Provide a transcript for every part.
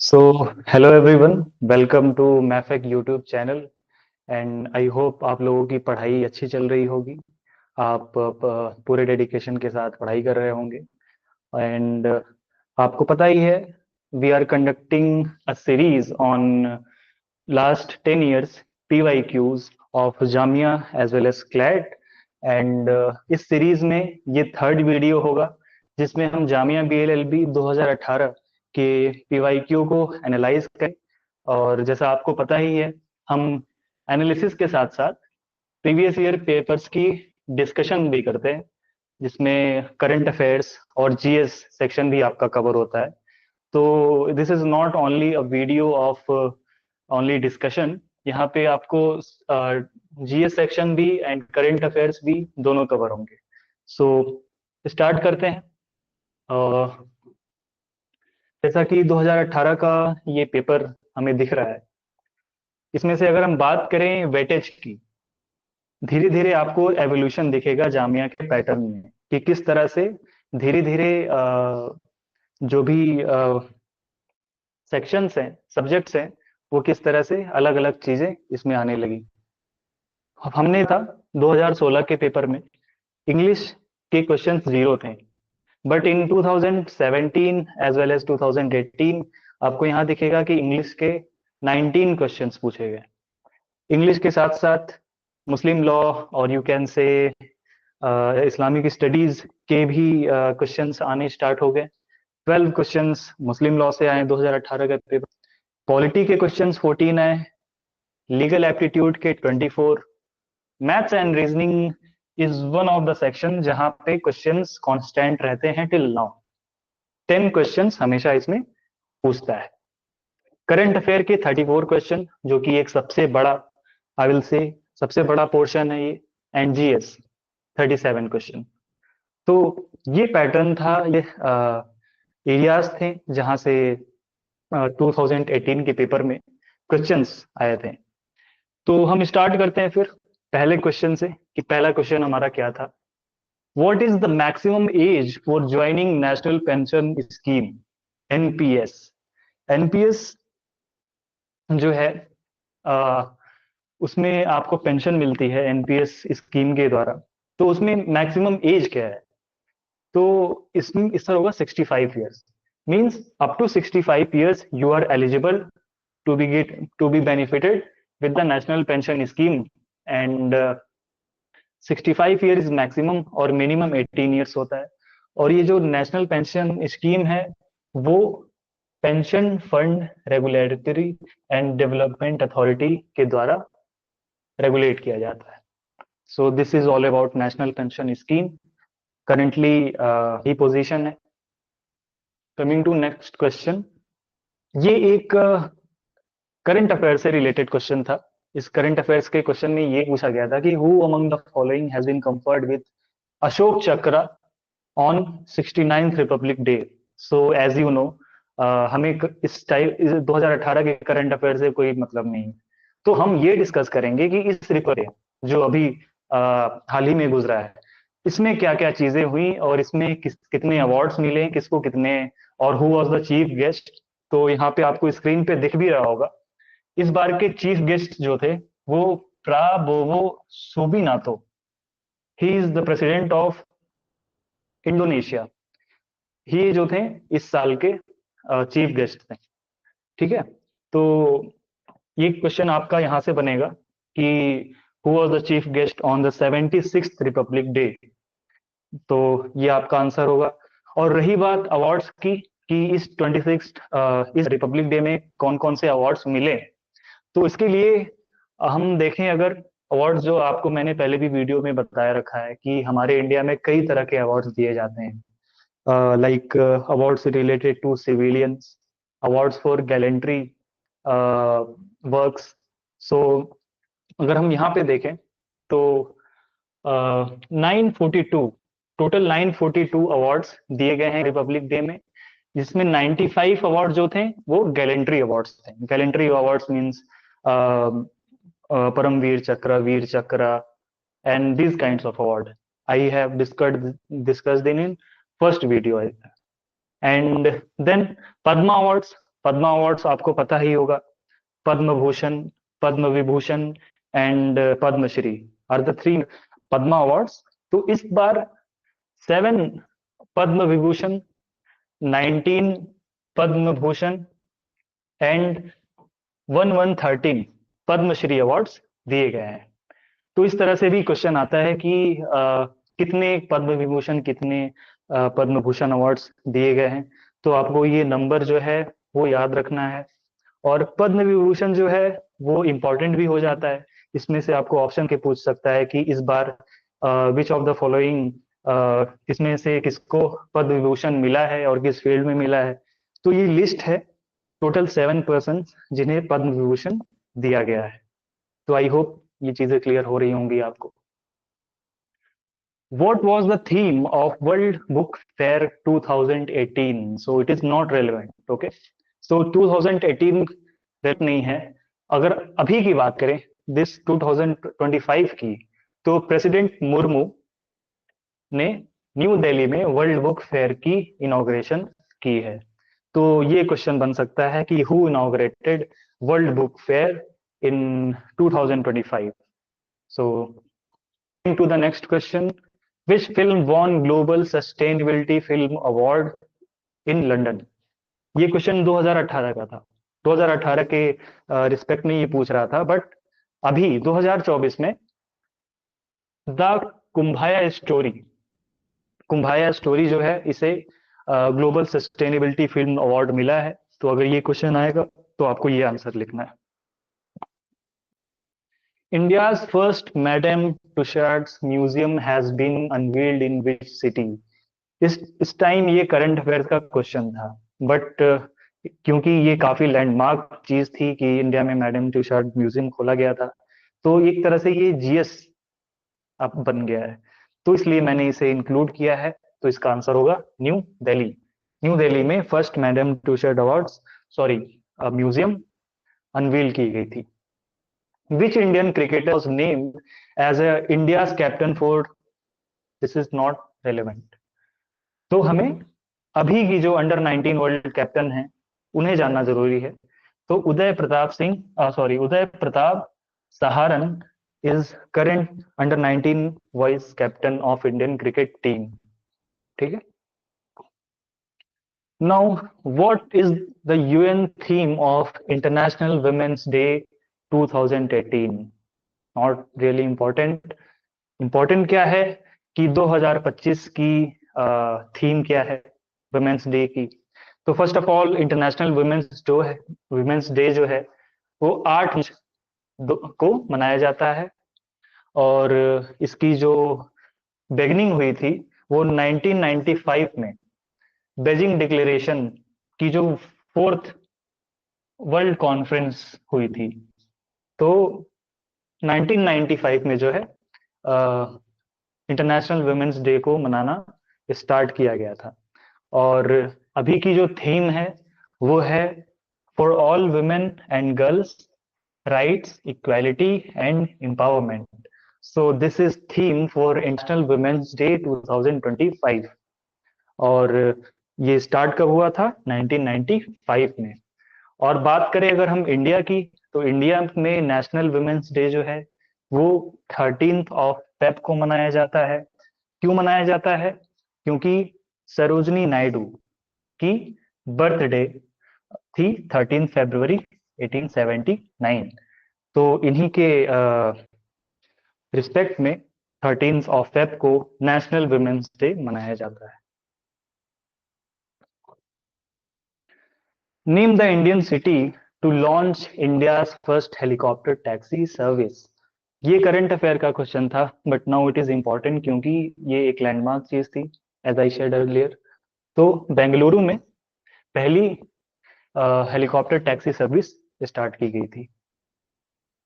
So, hello everyone, welcome to मैफेक YouTube channel and I hope आप लोगों की पढ़ाई अच्छी चल रही होगी। आप पूरे डेडिकेशन के साथ पढ़ाई कर रहे होंगे एंड आपको पता ही है we are conducting a series on last 10 years PYQs of Jamia as well as CLAT and इस सीरीज में ये थर्ड वीडियो होगा जिसमें हम जामिया BLLB 2018 के PYQ को एनालाइज करें। और जैसा आपको पता ही है हम एनालिसिस के साथ साथ प्रीवियस ईयर पेपर्स की डिस्कशन भी करते हैं जिसमें करंट अफेयर्स और GS सेक्शन भी आपका कवर होता है। तो this is not only a video of only discussion, यहाँ पे आपको GS सेक्शन भी एंड करंट अफेयर्स भी दोनों कवर होंगे। सो स्टार्ट करते हैं। अ, जैसा कि 2018 का ये पेपर हमें दिख रहा है, इसमें से अगर हम बात करें वेटेज की, धीरे धीरे आपको एवोल्यूशन दिखेगा जामिया के पैटर्न में कि किस तरह से धीरे धीरे जो भी सेक्शंस हैं, सब्जेक्ट्स हैं, वो किस तरह से अलग अलग चीजें इसमें आने लगी। हमने था 2016 के पेपर में इंग्लिश के क्वेश्चंस जीरो थे, but in 2017 as well as 2018 आपको यहाँ दिखेगा कि इंग्लिश के 19 क्वेश्चंस पूछे गए। इंग्लिश के साथ साथ मुस्लिम लॉ और you can say Islamic studies के भी क्वेश्चंस आने स्टार्ट हो गए। 12 क्वेश्चंस मुस्लिम लॉ से आए 2018 का पेपर। पॉलिटी के क्वेश्चंस 14 आए, लीगल एप्टीट्यूड के 24। Maths and reasoning is one of the section जहां पे क्वेश्चंस कांस्टेंट रहते हैं टिल नाउ। 10 क्वेश्चंस हमेशा इसमें पूछता है। करंट अफेयर के 34 क्वेश्चन जो कि एक सबसे बड़ा, आई विल से सबसे बड़ा पोर्शन है ये। And GS 37 question. तो ये पैटर्न था, ये एरियाज थे जहां से 2018 के पेपर में क्वेश्चंस आए थे। तो हम स्टार्ट करते हैं फिर पहले क्वेश्चन से कि पहला क्वेश्चन हमारा क्या था। What is the maximum age for joining national pension scheme NPS। NPS जो है आ, उसमें आपको पेंशन मिलती है NPS स्कीम के द्वारा। तो उसमें मैक्सिमम एज क्या है, तो इसमें इस तरह होगा 65 years. Means up to 65 years you are eligible to be benefited with the national pension scheme and 65 year is maximum और मिनिमम 18 ईयर्स होता है। और ये जो नेशनल पेंशन स्कीम है वो pension fund regulatory and development authority के द्वारा रेगुलेट किया जाता है। So this is all about national pension scheme. Currently ये पोजीशन है। कमिंग टू नेक्स्ट क्वेश्चन, ये एक करंट अफेयर से रिलेटेड क्वेश्चन था। इस करंट अफेयर्स के क्वेश्चन में ये पूछा गया था कि who among the following has been conferred with Ashok Chakra on 69th Republic Day. So as you know, हमें इस टाइप 2018 के करंट अफेयर से कोई मतलब नहीं है। तो हम ये डिस्कस करेंगे कि इस रिपब्लिक जो अभी हाल ही में गुजरा है, इसमें क्या क्या चीजें हुई और इसमें कितने अवार्ड्स मिले, किसको कितने, और who was the chief guest. तो यहाँ पे आपको स्क्रीन पे दिख भी रहा होगा। इस बार के चीफ गेस्ट जो थे वो Prabowo Subianto, he is the president of Indonesia. ही जो थे इस साल के चीफ गेस्ट थे। ठीक है, तो ये क्वेश्चन आपका यहाँ से बनेगा कि who was the chief guest on the 76th Republic day. तो ये आपका आंसर होगा। और रही बात अवार्ड्स की कि इस 26th इस रिपब्लिक डे में कौन कौन से अवार्ड्स मिले, तो इसके लिए हम देखें अगर अवार्ड्स, जो आपको मैंने पहले भी वीडियो में बताया रखा है कि हमारे इंडिया में कई तरह के अवार्ड्स दिए जाते हैं, like awards related to civilians, awards for gallantry works. So अगर हम यहाँ पे देखें तो 942 टोटल 942 अवार्ड्स दिए गए हैं रिपब्लिक डे में, जिसमें 95 अवार्ड जो थे वो गैलेंट्री अवार्ड्स थे। गैलेंट्री अवार्ड्स मींस परमवीर चक्र and these kinds of award I have discussed in first video. And then Padma Awards, Padma awards आपको पता ही होगा, Padma Bhushan, Padma Vibhushan and Padmashri are the three Padma awards. तो इस बार 7 पद्म विभूषण, 19 पद्म भूषण एंड 113 पद्मश्री अवार्ड्स दिए गए हैं। तो इस तरह से भी क्वेश्चन आता है कि कितने पद्म विभूषण, कितने पद्म भूषण अवार्ड्स दिए गए हैं। तो आपको ये नंबर जो है वो याद रखना है। और पद्म विभूषण जो है वो इम्पोर्टेंट भी हो जाता है। इसमें से आपको ऑप्शन के पूछ सकता है कि इस बार विच ऑफ द फॉलोइंग, इसमें से किसको पद्म विभूषण मिला है और किस फील्ड में मिला है। तो ये लिस्ट है टोटल 7 पर्सन जिन्हें पद्म विभूषण दिया गया है। तो आई होप ये चीजें क्लियर हो रही होंगी आपको। What was the theme of World Book Fair 2018? So it is not relevant. Okay. So 2018 relevant नहीं है। अगर अभी की बात करें दिस 2025 की, तो प्रेसिडेंट मुर्मू ने न्यू दिल्ली में वर्ल्ड बुक फेयर की इनॉग्रेशन की है। तो ये क्वेश्चन बन सकता है कि who inaugurated world book fair in 2025? So to the next question, which film won Global Sustainability Film Award in London? ये क्वेश्चन 2018 का था। 2018 के रिस्पेक्ट में ये पूछ रहा था, बट अभी 2024 में द कुंभाया स्टोरी, कुंभाया स्टोरी जो है इसे ग्लोबल सस्टेनेबिलिटी फिल्म अवार्ड मिला है। तो अगर ये क्वेश्चन आएगा तो आपको ये आंसर लिखना है। India's first Madame Tussauds Museum has been unveiled in which city? इस टाइम ये करंट अफेयर्स का क्वेश्चन था, बट क्योंकि ये काफी लैंडमार्क चीज थी कि इंडिया में मैडम तुसाद म्यूजियम खोला गया था, तो एक तरह से ये जीएस अब बन गया है। तो इसलिए मैंने इसे इंक्लूड किया है। तो इसका आंसर होगा न्यू दिल्ली। न्यू दिल्ली में first Madame Tussauds awards, sorry, museum unveil की गई थी। Which Indian cricketer was named as India's captain for? This is not relevant. तो हमें अभी की जो अंडर 19 वर्ल्ड कैप्टन है उन्हें जानना जरूरी है। तो Uday Pratap Singh, sorry, Uday Pratap Saharan is current under 19 vice captain of Indian cricket team. ठीक है। Now what is the UN theme of international women's day 2018? Not really important. Important क्या है कि 2025 की थीम क्या है वुमेन्स डे की। तो first of all international women's day जो है वो 8 मार्च को मनाया जाता है। और इसकी जो बिगिनिंग हुई थी वो 1995 में बेजिंग डिक्लेरेशन की जो 4th वर्ल्ड कॉन्फ्रेंस हुई थी। तो 1995 में जो है इंटरनेशनल वुमेन्स डे को मनाना स्टार्ट किया गया था। और अभी की जो थीम है वो है for all women and girls rights equality and empowerment. So this is theme for international women's day 2025। और ये स्टार्ट कब हुआ था? 1995 में। और बात करें अगर हम इंडिया की, तो इंडिया में नेशनल वुमेन्स डे जो है वो 13th ऑफ फेब को मनाया जाता है। क्यों मनाया जाता है? क्योंकि सरोजनी नायडू की बर्थडे थी 13 फरवरी 1879। तो इन्हीं के रिस्पेक्ट में 13th ऑफ फेब को नेशनल वुमेन्स डे मनाया जाता है। Name the Indian city to launch India's first helicopter taxi service. ये करंट अफेयर का क्वेश्चन था, but now it is important क्योंकि ये एक लैंडमार्क चीज थी, एज आई शेड अर्लियर। तो बेंगलुरु में पहली हेलीकॉप्टर टैक्सी सर्विस स्टार्ट की गई थी।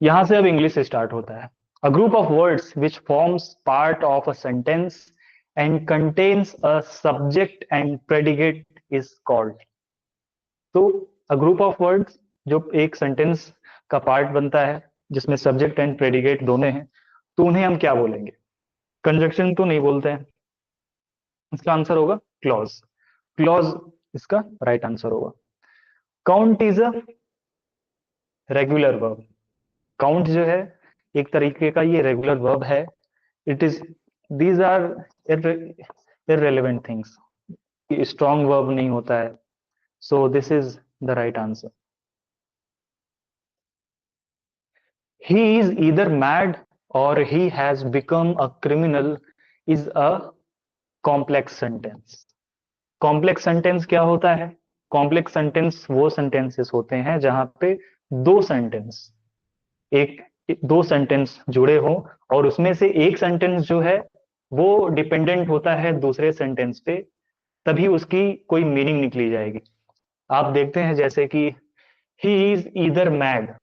यहां से अब इंग्लिश स्टार्ट होता है। A group of words which forms part of a sentence and contains a subject and predicate is called. तो अ ग्रुप ऑफ वर्ड्स जो एक सेंटेंस का पार्ट बनता है जिसमें सब्जेक्ट एंड प्रेडिकेट दोनों हैं, तो उन्हें हम क्या बोलेंगे? कंजक्शन तो नहीं बोलते हैं। इसका आंसर होगा क्लॉज। क्लॉज इसका राइट आंसर होगा। Count is a regular verb. Count जो है एक तरीके का ये रेगुलर वर्ब है। It is, these are irrelevant things, strong verb नहीं होता है। So this is the right answer. he is either mad or he has become a criminal is a complex sentence। Complex sentence क्या होता है? Complex sentence वो sentences होते हैं जहां पे दो सेंटेंस एक दो सेंटेंस जुड़े हो और उसमें से एक सेंटेंस जो है वो डिपेंडेंट होता है दूसरे सेंटेंस पे, तभी उसकी कोई मीनिंग निकली जाएगी। आप देखते हैं जैसे कि ही इज ईदर मैड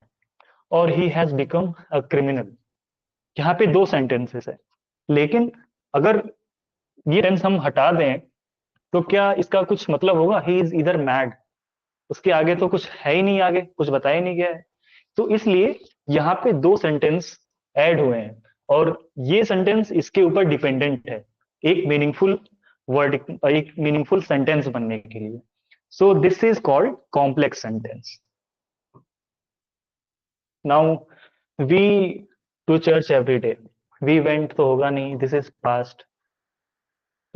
और he has become a criminal, यहाँ पे दो सेंटेंसेस है। लेकिन अगर ये टेंस हम हटा दें तो क्या इसका कुछ मतलब होगा? ही इज इधर मैड, उसके आगे तो कुछ है ही नहीं, आगे कुछ बताया ही नहीं गया है। तो इसलिए यहाँ पे दो सेंटेंस ऐड हुए हैं और ये सेंटेंस इसके ऊपर डिपेंडेंट है एक मीनिंगफुल वर्ड, एक मीनिंगफुल सेंटेंस बनने के लिए। So this is called complex sentence. Now we to church every day, we went तो होगा नहीं, this is past.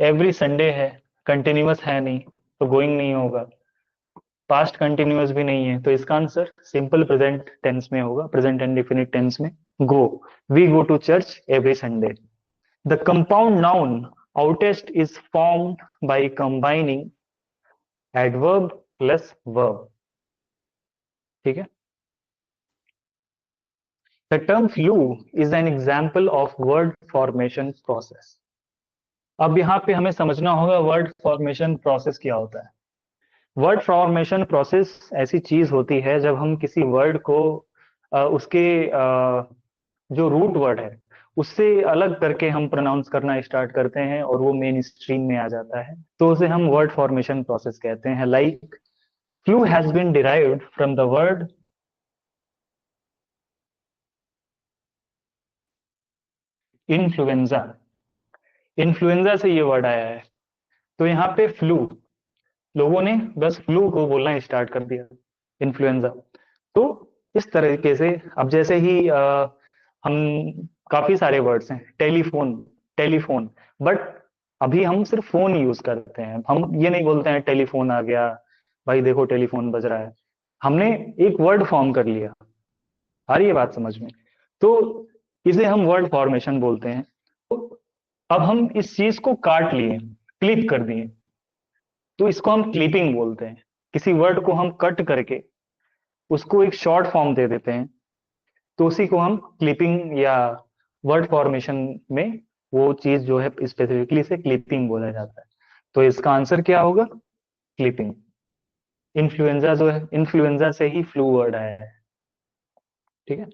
Every Sunday है, कंटिन्यूअस है नहीं तो गोइंग नहीं होगा। पास्ट कंटिन्यूअस भी नहीं है तो इसका आंसर सिंपल प्रेजेंट टेंस में होगा, प्रेजेंट एंड डेफिनिट टेंस में। Go, we go to church every Sunday. The compound noun outset is formed by combining adverb plus verb. ठीक है। The term flu is an example of word formation process. अब यहाँ पे हमें समझना होगा word formation process क्या होता है। वर्ड फॉर्मेशन प्रोसेस ऐसी चीज होती है जब हम किसी वर्ड को उसके जो रूट वर्ड है उससे अलग करके हम प्रोनाउंस करना स्टार्ट करते हैं और वो मेन स्ट्रीम में आ जाता है, तो उसे हम वर्ड फॉर्मेशन प्रोसेस कहते हैं। Like flu has been derived from the word influenza. Influenza से ये वर्ड आया है। तो यहाँ पे फ्लू, लोगों ने बस फ्लू को बोलना स्टार्ट कर दिया, इन्फ्लुएंजा। तो इस तरीके से अब जैसे ही हम काफी सारे वर्ड्स हैं, टेलीफोन, टेलीफोन, बट अभी हम सिर्फ फोन यूज करते हैं, हम ये नहीं बोलते हैं टेलीफोन आ गया, भाई देखो टेलीफोन बज रहा है। हमने एक वर्ड फॉर्म कर लिया। आ रही है बात समझ में? तो इसे हम वर्ड फॉर्मेशन बोलते हैं। तो अब हम इस चीज को काट लिए, क्लिप कर दिए, तो इसको हम क्लिपिंग बोलते हैं। किसी वर्ड को हम कट करके उसको एक शॉर्ट फॉर्म दे देते हैं, तो उसी को हम क्लिपिंग या वर्ड फॉर्मेशन में वो चीज जो है स्पेसिफिकली से क्लिपिंग बोला जाता है। तो इसका आंसर क्या होगा? क्लिपिंग। इन्फ्लुएंजा जो है, इन्फ्लुएंजा से ही फ्लू वर्ड आया है। ठीक है।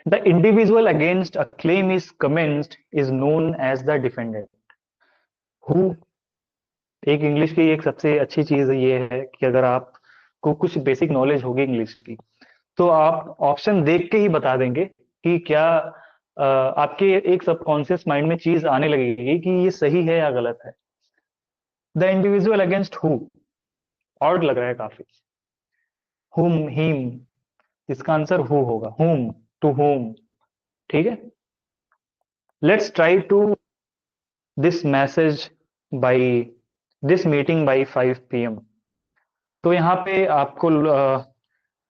The individual against a claim is commenced is known as the defendant. Who, एक इंग्लिश की एक सबसे अच्छी चीज ये है कि अगर आपको कुछ बेसिक नॉलेज होगी इंग्लिश की तो आप ऑप्शन देख के ही बता देंगे कि क्या आपके एक सबकॉन्शियस माइंड में चीज आने लगेगी कि ये सही है या गलत है। The individual against who, odd लग रहा है काफी। हुम, हिम, इसका आंसर हु होगा, हुम, टू होम। ठीक है। Let's try to this message by this meeting by 5 PM। तो यहाँ पे आपको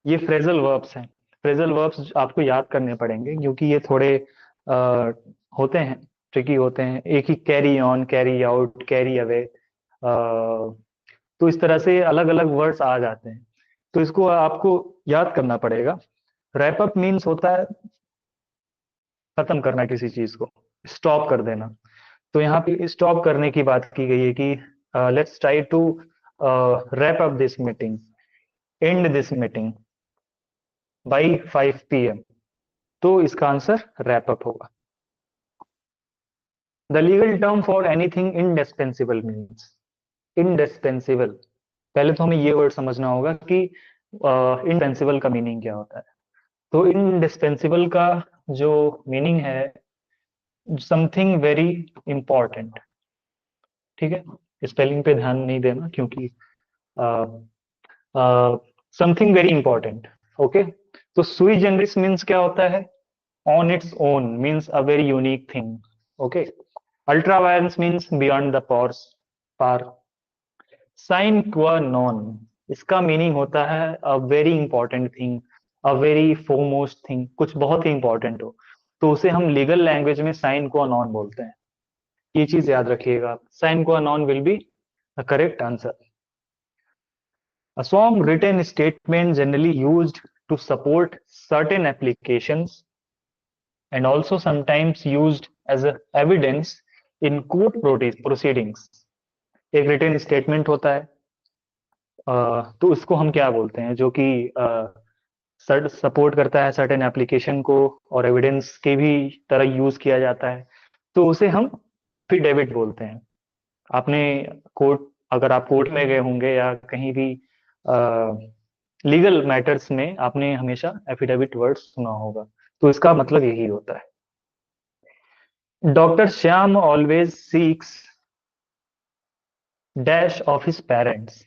ये फ्रेजल वर्ब्स हैं। फ्रेजल वर्ब्स आपको याद करने पड़ेंगे क्योंकि ये थोड़े होते हैं, ट्रिकी होते हैं। एक ही carry on, carry out, carry away, तो इस तरह से अलग अलग वर्ड्स आ जाते हैं। तो इसको आपको याद करना पड़ेगा। रैप अप मीन्स होता है खत्म करना किसी चीज को, स्टॉप कर देना। तो यहाँ पे स्टॉप करने की बात की गई है कि let's try to wrap up this meeting, and this meeting by 5 PM। तो इसका आंसर रैप अप होगा। The legal term for anything indispensable means, indispensable. पहले तो हमें ये वर्ड समझना होगा कि इंडिस्पेंसिबल का मीनिंग क्या होता है। तो इंडिस्पेंसिबल का जो मीनिंग है, समथिंग वेरी इंपॉर्टेंट। ठीक है। स्पेलिंग पे ध्यान नहीं देना क्योंकि समथिंग वेरी इंपॉर्टेंट। ओके, तो सुई जनरिस मीन्स क्या होता है? On its own means a very unique thing. Okay, ultra vires means beyond the powers पार। साइन क्वा नॉन, इसका मीनिंग होता है a very important thing, a very foremost thing, कुछ बहुत ही इंपॉर्टेंट हो, तो उसे हम लीगल लैंग्वेज में साइन क्वा नॉन बोलते हैं। ये चीज याद रखिएगा, sine qua non will be the correct answer. A strong written statement generally used to support certain applications and also sometimes used as a evidence in court proceedings। एक written statement होता है, तो इसको हम क्या बोलते हैं, जो कि सपोर्ट करता है सर्टेन एप्लीकेशन को और एविडेंस के भी तरह यूज किया जाता है, तो उसे हम एफिडेविट बोलते हैं। आपने कोर्ट, अगर आप कोर्ट में गए होंगे या कहीं भी लीगल मैटर्स में, आपने हमेशा एफिडेविट वर्ड सुना होगा, तो इसका मतलब यही होता है। Doctor Shyam always seeks dash of his parents,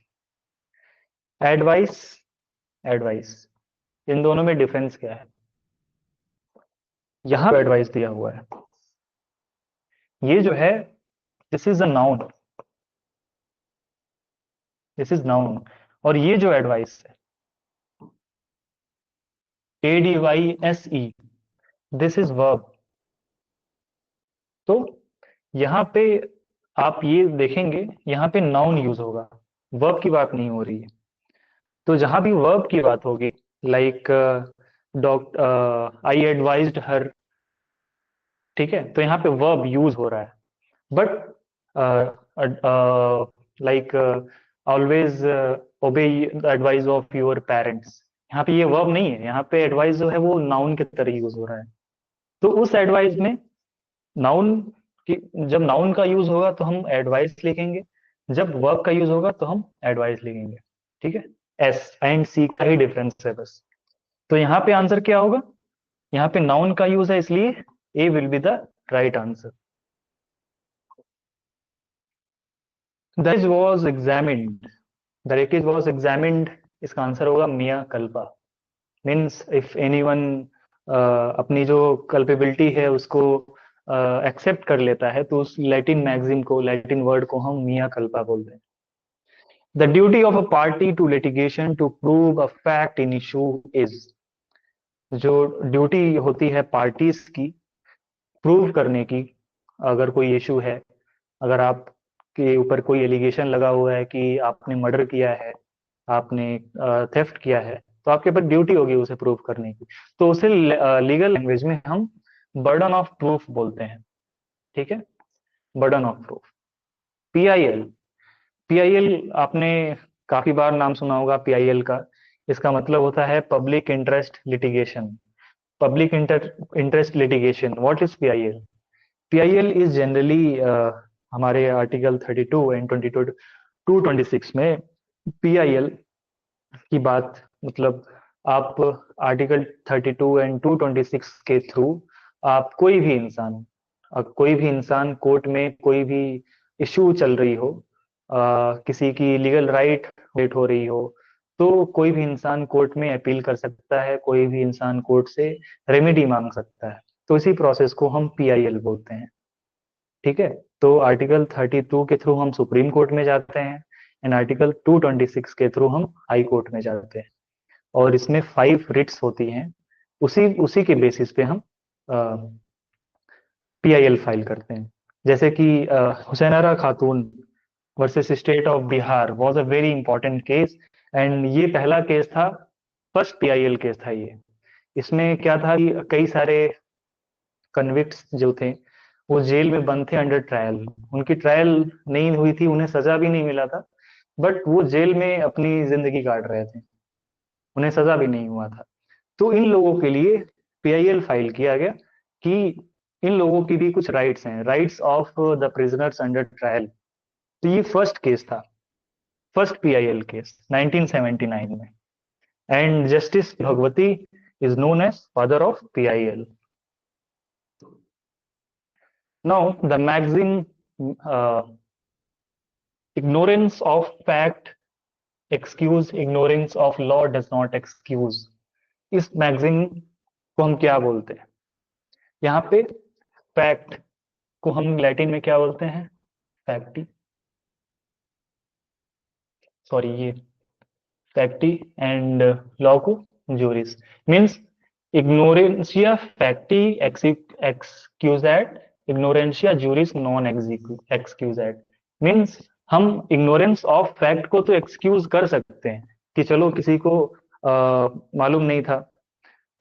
advice, advice, इन दोनों में डिफरेंस क्या है? यहां एडवाइस दिया हुआ है, ये जो है this is a noun, this is noun, और ये जो एडवाइस है ADVISE, दिस इज वर्ब। तो यहाँ पे आप ये देखेंगे, यहाँ पे नाउन यूज होगा, वर्ब की बात नहीं हो रही है। तो जहां भी वर्ब की बात होगी, लाइक डॉक्टर आई एडवाइज्ड हर, ठीक है, तो यहाँ पे वर्ब यूज हो रहा है। But like always obey the advice of your parents, यहाँ पे ये वर्ब नहीं है, यहाँ पे एडवाइस जो है वो नाउन के तरह यूज हो रहा है। तो उस एडवाइस में नाउन की, जब नाउन का यूज होगा तो हम एडवाइस लिखेंगे, जब वर्ब का यूज होगा तो हम एडवाइस लिखेंगे। ठीक है, एस एंड सी का ही डिफरेंस है बस। तो यहाँ पे आंसर क्या होगा? यहाँ पे नाउन का यूज है, इसलिए A will be the right answer. The was examined, the wreckage was examined, इसका आंसर होगा mea culpa. Means if anyone अपनी जो कल्पेबिलिटी है उसको एक्सेप्ट कर लेता है, तो उस लैटिन मैगजीन को, लैटिन वर्ड को हम मिया कल्पा बोलते हैं। The duty of a party to litigation to prove a fact in issue is, जो ड्यूटी होती है पार्टीज की प्रूव करने की, अगर कोई इशू है, अगर आप के ऊपर कोई एलिगेशन लगा हुआ है कि आपने मर्डर किया है, आपने थेफ्ट किया है, तो आपके ऊपर ड्यूटी होगी उसे प्रूव करने की, तो उसे लीगल लैंग्वेज में हम बर्डन ऑफ प्रूफ बोलते हैं। ठीक है, burden of proof. PIL, PIL आपने काफी बार नाम सुना होगा पीआईएल का। इसका मतलब होता है public interest litigation, public interest litigation. What is PIL? PIL is generally, हमारे आर्टिकल 32 एंड 22 226 में पीआईएल की बात, मतलब आप आर्टिकल 32 एंड 226 के थ्रू आप कोई भी इंसान, कोई भी इंसान कोर्ट में कोई भी इशू चल रही हो, किसी की लीगल राइट वेट हो रही हो, तो कोई भी इंसान कोर्ट में अपील कर सकता है, कोई भी इंसान कोर्ट से रेमेडी मांग सकता है। तो इसी प्रोसेस को हम पीआईएल बोलते हैं। ठीक है, तो आर्टिकल 32 के थ्रू हम सुप्रीम कोर्ट में जाते हैं एंड आर्टिकल 226 के थ्रू हम हाई कोर्ट में जाते हैं, और इसमें 5 रिट्स होती हैं। उसी उसी के बेसिस पे हम पीआईएल फाइल करते हैं। जैसे कि हुसैनारा खातून versus state of Bihar was a very important case, and ये पहला केस था, फर्स्ट पीआईएल केस था ये। इसमें क्या था कि कई सारे कन्विक्ट्स जो थे वो जेल में बंद थे अंडर ट्रायल, उनकी ट्रायल नहीं हुई थी, उन्हें सजा भी नहीं मिला था, बट वो जेल में अपनी जिंदगी काट रहे थे, उन्हें सजा भी नहीं हुआ था। तो इन लोगों के लिए पीआईएल फाइल किया गया कि इन लोगों की भी कुछ राइट्स हैं, rights of the prisoners under trial. तो ये फर्स्ट केस था, फर्स्ट पीआईएल केस 1979 में, and justice Bhagwati is known as father of PIL. Now the magazine ignorance of fact excuse ignorance of law does not excuse, इस magazine को हम क्या बोलते हैं? यहाँ पे फैक्ट को हम लैटिन में क्या बोलते हैं? फैक्टी, सॉरी ये फैक्टी, एंड लॉ को juris. Means ignorantia facti excusat, ignorantia juris non excusat। Means हम ignorance of fact को तो excuse कर सकते हैं कि चलो किसी को मालूम नहीं था,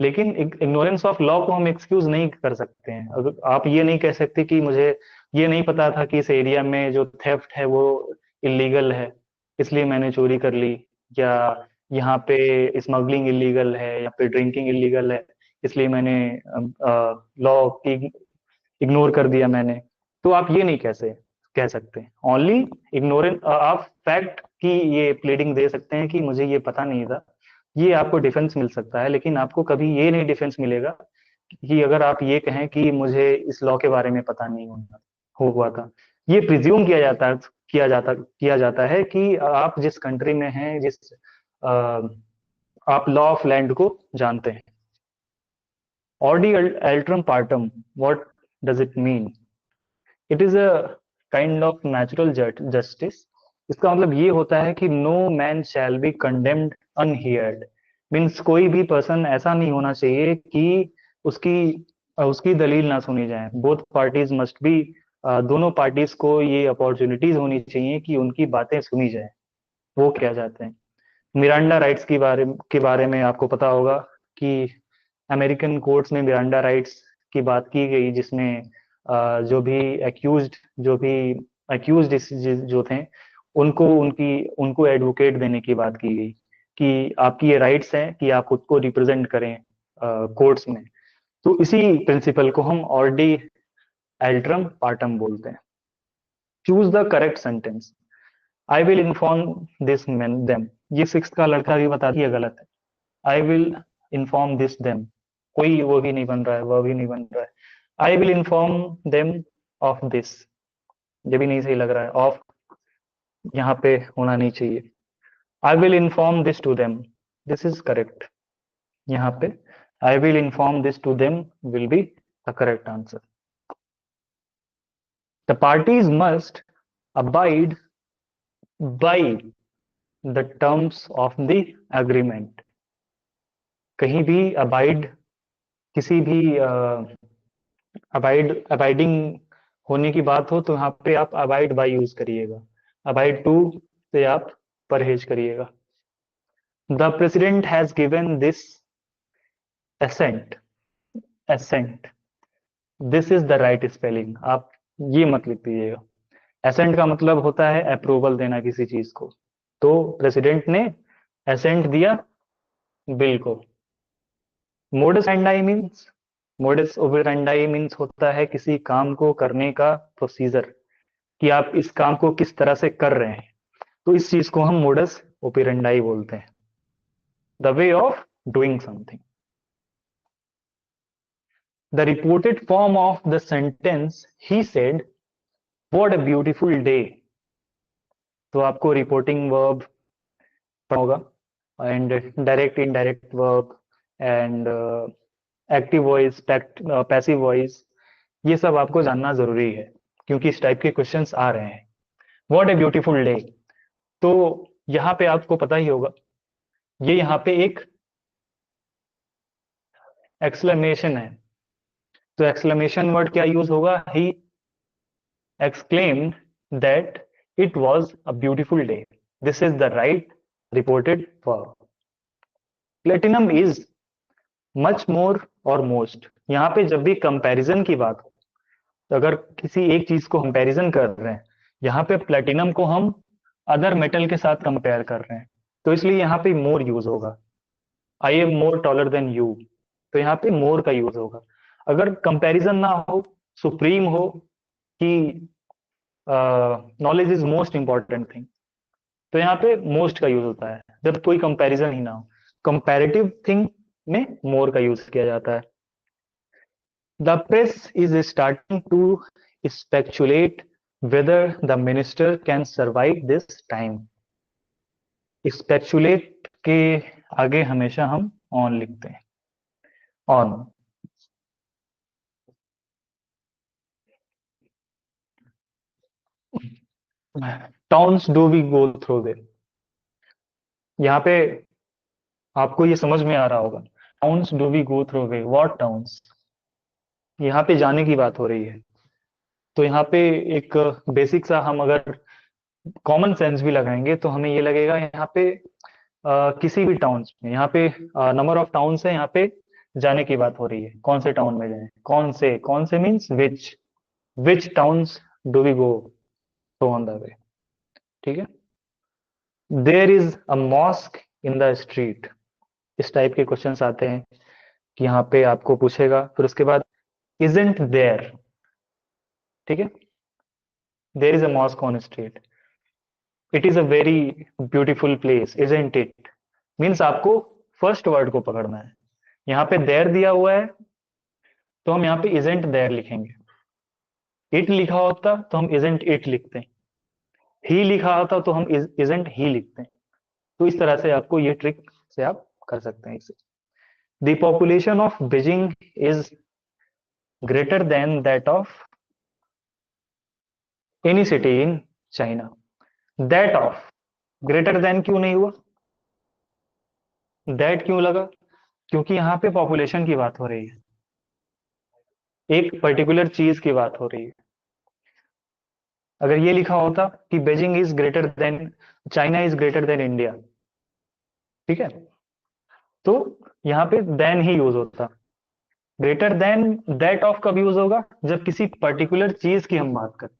लेकिन ignorance of law को हम excuse नहीं कर सकते हैं। अगर आप ये नहीं कह सकते कि मुझे ये नहीं पता था कि इस एरिया में जो थेफ्ट है वो इलीगल है, इसलिए मैंने चोरी कर ली, या यहाँ पे स्मगलिंग इलीगल है, या पे ड्रिंकिंग इलीगल है, इसलिए मैंने लॉ की इग्नोर कर दिया मैंने। तो आप ये नहीं कैसे कह सकते। ओनली इग्नोरेंस, आप फैक्ट की ये प्लेडिंग दे सकते हैं कि मुझे ये पता नहीं था, ये आपको डिफेंस मिल सकता है, लेकिन आपको कभी ये नहीं डिफेंस मिलेगा कि अगर आप ये कहें कि मुझे इस लॉ के बारे में पता नहीं हुआ था। ये प्रिज्यूम किया जाता है कि आप जिस कंट्री में हैं, अ, आप लॉ ऑफ लैंड को जानते हैं। Audi alteram partem, what does it mean? It is a kind of natural justice. इसका मतलब ये होता है कि no man shall be condemned unheard. Means कोई भी पर्सन ऐसा नहीं होना चाहिए कि उसकी उसकी दलील ना सुनी जाए। बोथ पार्टीज मस्ट बी, दोनों पार्टीज को ये अपॉर्चुनिटीज होनी चाहिए कि उनकी बातें सुनी जाए। वो क्या चाहते हैं? मिरांडा राइट्स के बारे में आपको पता होगा कि अमेरिकन कोर्ट्स में मिरांडा राइट्स की बात की गई, जिसमें जो भी एक्यूज्ड जो थे, उनको एडवोकेट देने की बात की गई कि आपकी ये राइट्स हैं कि आप खुद को रिप्रेजेंट करें कोर्ट्स में। तो इसी प्रिंसिपल को हम ऑर्डी एल्ट्रम पार्टम बोलते हैं। Choose the correct sentence. I will inform this man them, ये सिक्स का लड़का भी बता दिया गलत है। आई विल इन्फॉर्म दिस देम, कोई वो भी नहीं बन रहा है, वह भी नहीं बन रहा है। आई will inform them of this, ये भी नहीं सही लग रहा है, ऑफ यहाँ पे होना नहीं चाहिए। I will inform this to them, this is correct. यहाँ पे I will inform this to them will be the correct answer. The parties must abide by the terms of the agreement. कहीं भी abide, किसी भी abiding होने की बात हो तो यहाँ पे आप अबाइड बाय यूज करिएगा। अबाइड टू से आप परहेज करिएगा। The president has given this assent, this is the right spelling. आप ये मत लिख दीजिएगा। एसेंट का मतलब होता है अप्रूवल देना किसी चीज को। तो प्रेसिडेंट ने एसेंट दिया बिल को। मोडस एंडाई मीन्स, मोडस ओपेरेंडाई मीन्स होता है किसी काम को करने का प्रोसीजर, कि आप इस काम को किस तरह से कर रहे हैं। तो इस चीज को हम मोडस ओपेरेंडाई बोलते हैं, the way of doing something. The reported form of the sentence he said what a beautiful day. तो आपको रिपोर्टिंग वर्ब पढ़ना होगा, and direct indirect verb, and active voice, passive voice, ये सब आपको जानना जरूरी है क्योंकि इस टाइप के क्वेश्चंस आ रहे हैं। व्हाट ए ब्यूटीफुल डे, तो यहाँ पे आपको पता ही होगा, ये यहाँ पे एक एक्सक्लेमेशन है। तो एक्सक्लेमेशन वर्ड क्या यूज होगा? ही exclaimed that it was a beautiful day. This is the right reported verb. Platinum is much more or most। यहाँ पे जब भी कंपैरिजन की बात हो, तो अगर किसी एक चीज को कंपैरिजन कर रहे हैं, यहाँ पे प्लेटिनम को हम अदर मेटल के साथ कंपेयर कर रहे हैं, तो इसलिए यहाँ पे मोर यूज होगा। I am more taller than you, तो यहाँ पे मोर का यूज होगा। अगर कंपैरिजन ना हो, सुप्रीम हो, कि knowledge is most important thing, तो यहाँ पे मोस्ट का यूज होता है जब कोई कंपैरिजन ही ना हो। कंपैरेटिव थिंग में मोर का यूज किया जाता है। The press is starting to speculate whether the minister can survive this time। Speculate के आगे हमेशा हम ऑन लिखते हैं, on. Towns do we go through they, यहाँ पे आपको ये समझ में आ रहा होगा, towns do we go through way, what towns, यहाँ पे जाने की बात हो रही है। तो यहाँ पे एक बेसिक सा हम अगर कॉमन सेंस भी लगाएंगे तो हमें ये लगेगा यहाँ पे किसी भी टाउन्स में, यहाँ पे नंबर ऑफ टाउन्स है, यहाँ पे जाने की बात हो रही है, कौन से टाउन में जाएं, कौन से means which towns do we go through on the way, ठीक है। There is a mosque in the street, इस टाइप के क्वेश्चंस आते हैं कि यहाँ पे आपको पूछेगा, फिर उसके बाद isn't there, ठीक है, there is a mosque on street, it is a very beautiful place isn't it, means आपको फर्स्ट वर्ड को पकड़ना है। यहाँ पे there दिया हुआ है तो हम यहाँ पे isn't there लिखेंगे, it लिखा होता तो हम isn't it लिखते हैं, he लिखा होता तो हम isn't he लिखते हैं। तो इस तरह से आपको ये ट्रिक से आप कर सकते हैं इसे। The population of Beijing is greater than that of any city in China, that of, greater than क्यों नहीं हुआ, दैट क्यों लगा, क्योंकि यहाँ पे पॉपुलेशन की बात हो रही है, एक पर्टिकुलर चीज की बात हो रही है। अगर ये लिखा होता कि Beijing is greater than, China is greater than India, ठीक है, तो यहाँ पे देन ही यूज होता। ग्रेटर देन दैट ऑफ कब यूज होगा, जब किसी पर्टिकुलर चीज की हम बात करें।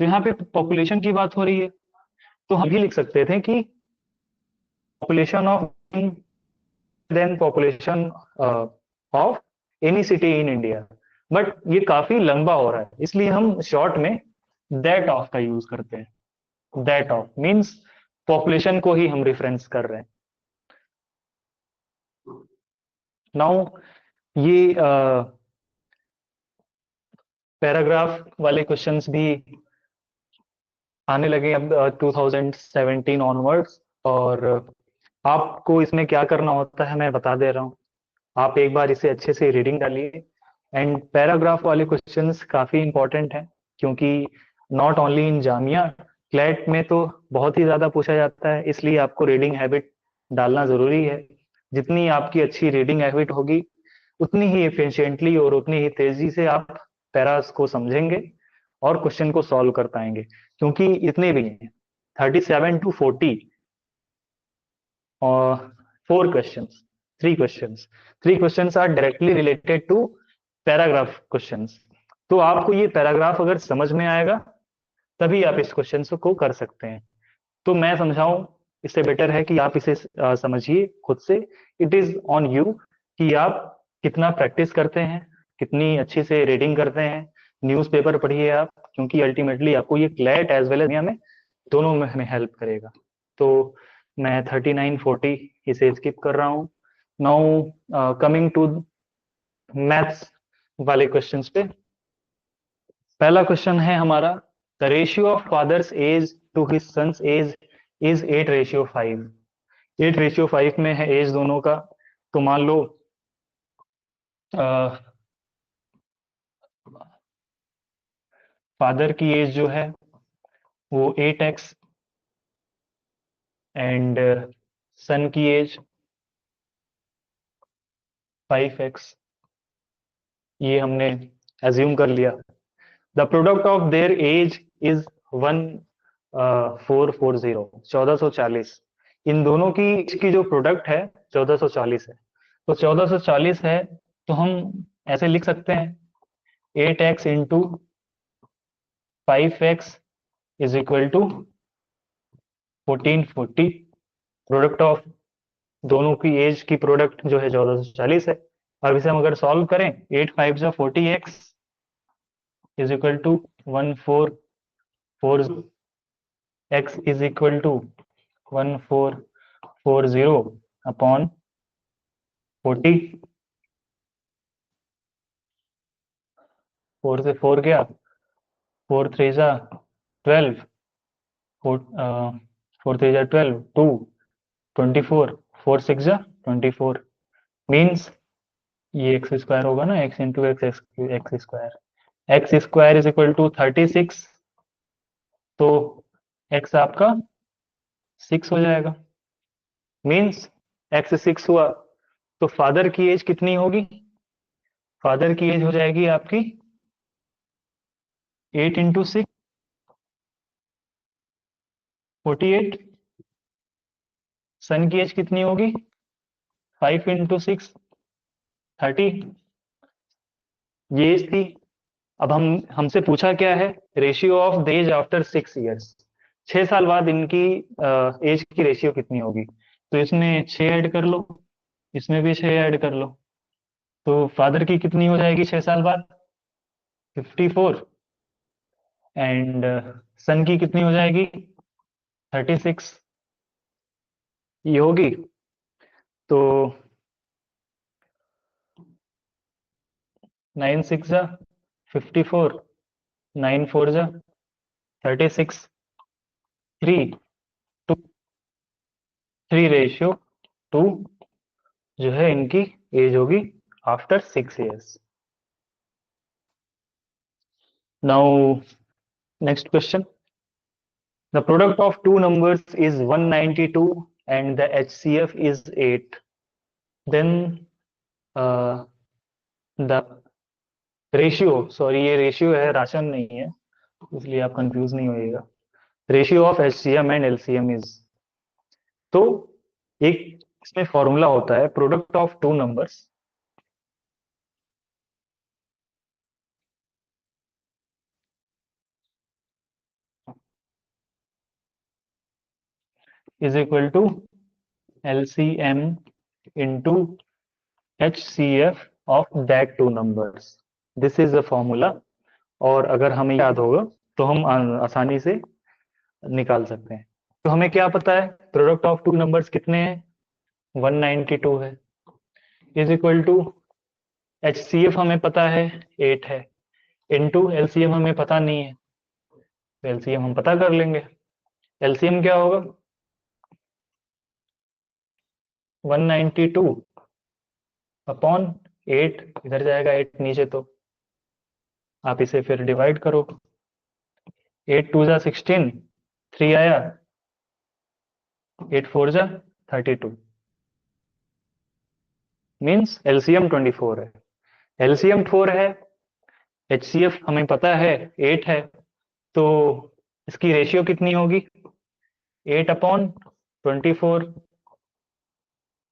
तो यहाँ पे पॉपुलेशन की बात हो रही है, तो हम भी लिख सकते थे कि population of then population of any city in India, but ये काफी लंबा हो रहा है, इसलिए हम शॉर्ट में दैट ऑफ का यूज करते हैं। दैट ऑफ मींस पॉपुलेशन को ही हम रेफरेंस कर रहे हैं। नाउ ये पैराग्राफ वाले क्वेश्चंस भी आने लगे अब 2017 ऑनवर्ड्स, और आपको इसमें क्या करना होता है मैं बता दे रहा हूँ। आप एक बार इसे अच्छे से रीडिंग डालिए, एंड पैराग्राफ वाले क्वेश्चंस काफी इंपॉर्टेंट हैं, क्योंकि not only in Jamia, CLAT में तो बहुत ही ज्यादा पूछा जाता है, इसलिए आपको रीडिंग हैबिट डालना जरूरी है। जितनी आपकी अच्छी रीडिंग हैबिट होगी उतनी ही एफिशिएंटली और उतनी ही तेजी से आप पैरास को समझेंगे और क्वेश्चन को सॉल्व कर पाएंगे, क्योंकि इतने भी हैं 37 to 40 और 4 questions, 3 questions, 3 questions are directly related to paragraph questions। तो आपको ये पैराग्राफ अगर समझ में आएगा तभी आप इस क्वेश्चन को कर सकते हैं। तो मैं समझाऊं इससे बेटर है कि आप इसे समझिए खुद से। इट इज ऑन यू कि आप कितना प्रैक्टिस करते हैं, कितनी अच्छी से रीडिंग करते हैं, न्यूज़पेपर पढ़िए आप, क्योंकि अल्टीमेटली आपको ये क्लैट एज वेल एज में दोनों में हमें हेल्प करेगा। तो मैं 39-40 इसे स्किप कर रहा हूँ। नाउ कमिंग टू मैथ्स वाले क्वेश्चंस पे। पहला क्वेश्चन है हमारा, the ratio of father's age to his son's age is 8:5। 8:5 में है एज दोनों का। तो मान लो फादर की एज जो है वो 8x एंड सन की एज 5x, ये हमने एज्यूम कर लिया। The product of their age is 1440, इन दोनों की जो प्रोडक्ट है 1440 है। तो 1440 है तो हम ऐसे लिख सकते हैं 8x into 5x is equal to 1440। Product of दोनों की एज की प्रोडक्ट जो है 1440 है। अब इसे हम अगर सॉल्व करें, 8 5 जा 40x is equal to 1440, x is equal to 1440 upon 40। 4 से 4 गया, 4 3 जा 12, 4 3 जा 12, 2 24, 4 6 जा 24 मीन्स ये एक्स स्क्वायर होगा ना, x into x x square, x square is equal to 36, तो एक्स आपका 6 हो जाएगा, मीन्स एक्स 6 हुआ, तो फादर की एज कितनी होगी? फादर की एज हो जाएगी आपकी 8 इंटू 6 48, सन की एज कितनी होगी? 5 इंटू 6 30, ये एज थी। अब हमसे पूछा क्या है? Ratio of the age after 6 years, 6 साल बाद इनकी एज की रेशियो कितनी होगी? तो इसमें 6 ऐड कर लो, इसमें भी 6 ऐड कर लो, तो फादर की कितनी हो जाएगी 6 साल बाद? 54, एंड सन की कितनी हो जाएगी? 36, ये होगी। तो 9 6 जा 54, 9 4 जा 36, 3 टू 3:2 जो है इनकी एज होगी after 6 years. Now next question, the product of two numbers is 192 and the HCF is 8, then the ratio, sorry ये रेशियो है, राशन नहीं है, इसलिए आप कंफ्यूज नहीं होइएगा, ratio of HCM and LCM is, तो एक इसमें फॉर्मूला होता है product of two numbers is equal to LCM into HCF of that two numbers, this is the formula, और अगर हमें याद होगा तो हम आसानी से निकाल सकते हैं। तो हमें क्या पता है, प्रोडक्ट ऑफ टू नंबर्स कितने हैं? 192 है, इज इक्वल टू HCF हमें पता है 8 है, इनटू LCM हमें पता नहीं है, तो LCM हम पता कर लेंगे। LCM क्या होगा? 192 अपॉन 8, इधर जाएगा 8 नीचे, तो आप इसे फिर डिवाइड करो, 8 2 जा 16, 3 आया, 8 4 जा 32, मीन्स LCM 24 है, LCM 4 है, HCF हमें पता है 8 है, तो इसकी रेशियो कितनी होगी? 8 अपॉन 24,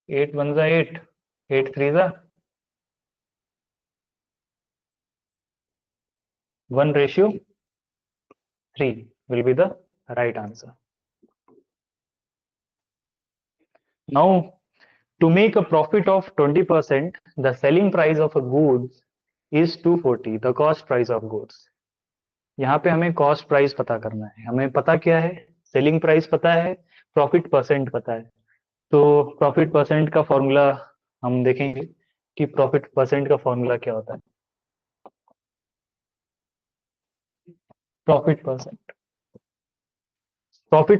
8 1 जा 8, 8 3 जा 1:3 will be the right answer. Now, to make a profit of 20%, the selling price of a goods is 240, the cost price of goods. यहाँ पे हमें कॉस्ट प्राइस पता करना है, हमें पता क्या है? सेलिंग प्राइस पता है, प्रॉफिट परसेंट पता है, तो प्रॉफिट परसेंट का फॉर्मूला हम देखेंगे कि प्रॉफिट परसेंट का फॉर्मूला क्या होता है। Profit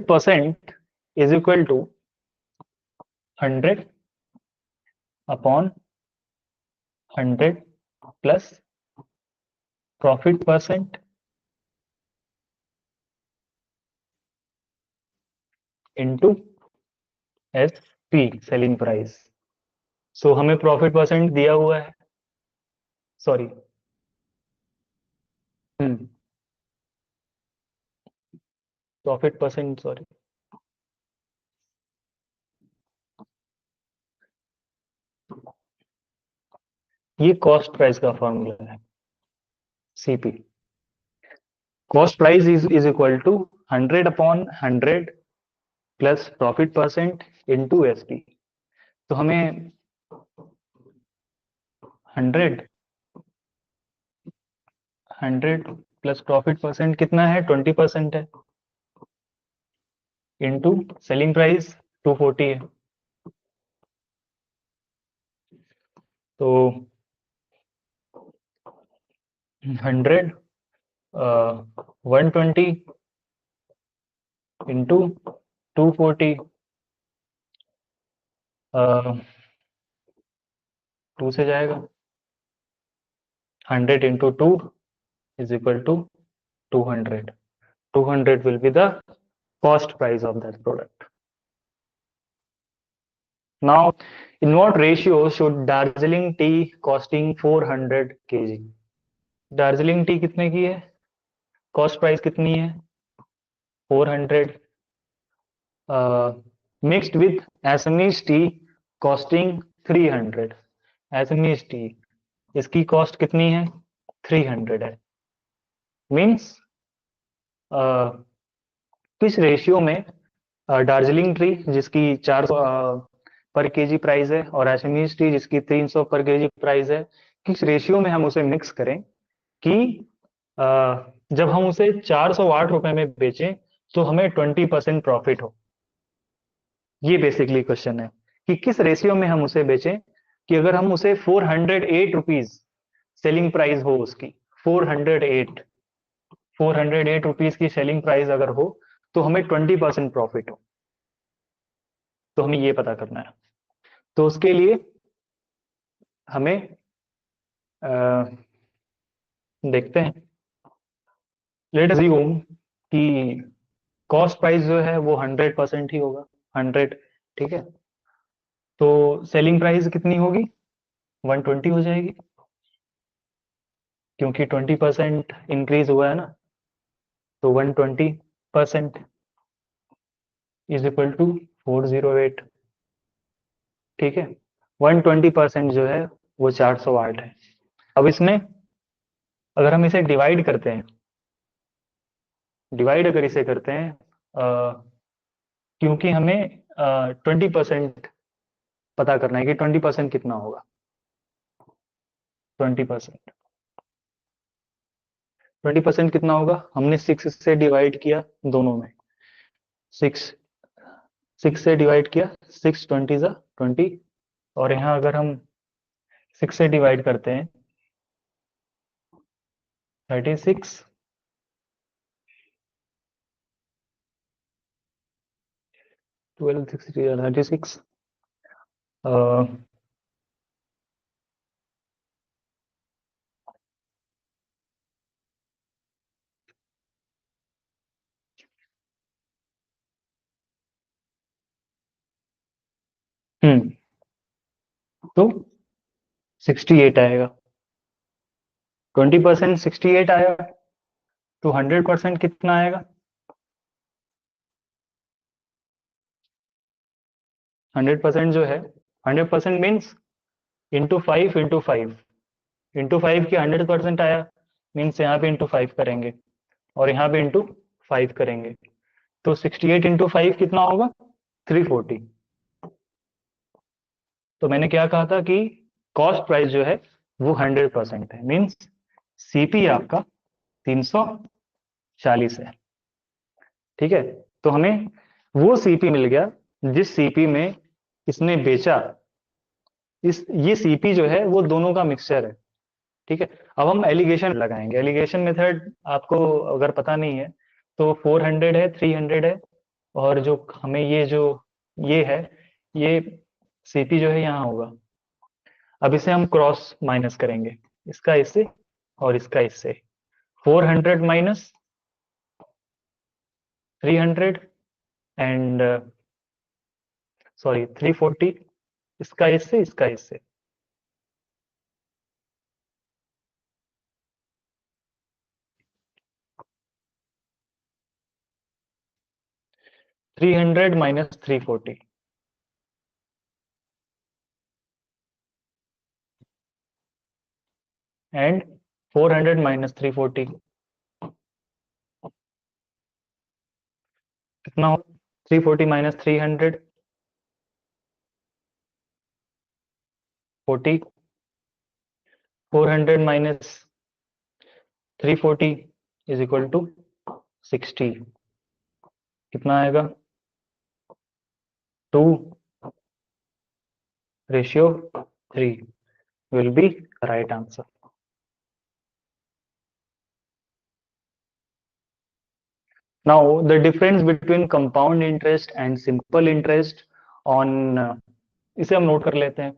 percent is equal to 100 upon 100 plus profit percent into SP selling price. So हमें प्रॉफिट परसेंट दिया हुआ है, सॉरी प्रॉफिट परसेंट, सॉरी ये कॉस्ट प्राइस का फॉर्मूला है, CP। Cost price is equal to 100 upon 100 plus profit percent into SP। तो हमें 100 plus profit percent कितना है? 20% है, इंटू सेलिंग प्राइस 240 है, तो 100 120 इंटू 240 टू से जाएगा, 100 into two is equal to 200. 200 will be the cost price of that product. Now, in what ratio should Darjeeling tea costing 400 kg? Darjeeling T कितने की है, कॉस्ट प्राइस कितनी है 400, mixed with एसमीज T costing 300. एसमीज T इसकी cost कितनी है 300 है. Means किस रेशियो में दार्जिलिंग ट्री जिसकी 400 पर केजी प्राइस है और एसमीज टी जिसकी 300 पर केजी प्राइस है, किस रेशियो में हम उसे मिक्स करें कि जब हम उसे 408 रुपए में बेचें तो हमें 20% प्रॉफिट हो. ये बेसिकली क्वेश्चन है कि किस रेशियो में हम उसे बेचें कि अगर हम उसे 408 रुपीज सेलिंग प्राइस हो उसकी, 408 रुपीज की सेलिंग प्राइस अगर हो तो हमें 20% प्रॉफिट हो. तो हमें ये पता करना है. तो उसके लिए हमें देखते हैं, लेट अज्यूम कि कॉस्ट प्राइस जो है वो 100% ही होगा, 100. ठीक है, तो सेलिंग प्राइस कितनी होगी 120 हो जाएगी क्योंकि 20% इंक्रीज हुआ है ना. तो 120% इज इक्वल टू 408. ठीक है, 120% जो है वो 408 है. अब इसमें अगर हम इसे डिवाइड करते हैं, डिवाइड अगर इसे करते हैं क्योंकि हमें 20% पता करना है कि 20% कितना होगा. 20% 20% कितना होगा, हमने 6 से डिवाइड किया दोनों में, 6 से डिवाइड किया, 6 20 ज़ा 20. और यहाँ अगर हम 6 से डिवाइड करते हैं 36, 12 60 36. तो 68 आएगा. 20% 68 आया तो 100% कितना आएगा 100% जो है 100% मीन्स इंटू 5 इंटू 5 इंटू 5 की 100% आया, मीन्स यहाँ पे इंटू 5 करेंगे और यहाँ पे इंटू 5 करेंगे. तो 68 इंटू 5 कितना होगा 340. तो मैंने क्या कहा था कि कॉस्ट प्राइस जो है वो 100% है, मीन्स सीपी आपका 340 है. ठीक है, तो हमें वो सीपी मिल गया जिस सीपी में इसने बेचा. ये सीपी जो है वो दोनों का मिक्सचर है. ठीक है, अब हम एलिगेशन लगाएंगे. एलिगेशन मेथड आपको अगर पता नहीं है तो 400 है, 300 है, और जो हमें ये है, ये सीपी जो है यहाँ होगा. अब इसे हम क्रॉस माइनस करेंगे, इसका इससे और इसका इससे. 400 माइनस 300 एंड सॉरी 340, इसका इससे इसका इससे. 300 माइनस 340 एंड 400 माइनस 340 कितना हो 340 minus 300 40, 400 minus 340 is equal to 60. कितना आएगा 2 ratio 3 will be right answer. Now the difference between compound interest and simple interest on इसे हम नोट कर लेते हैं।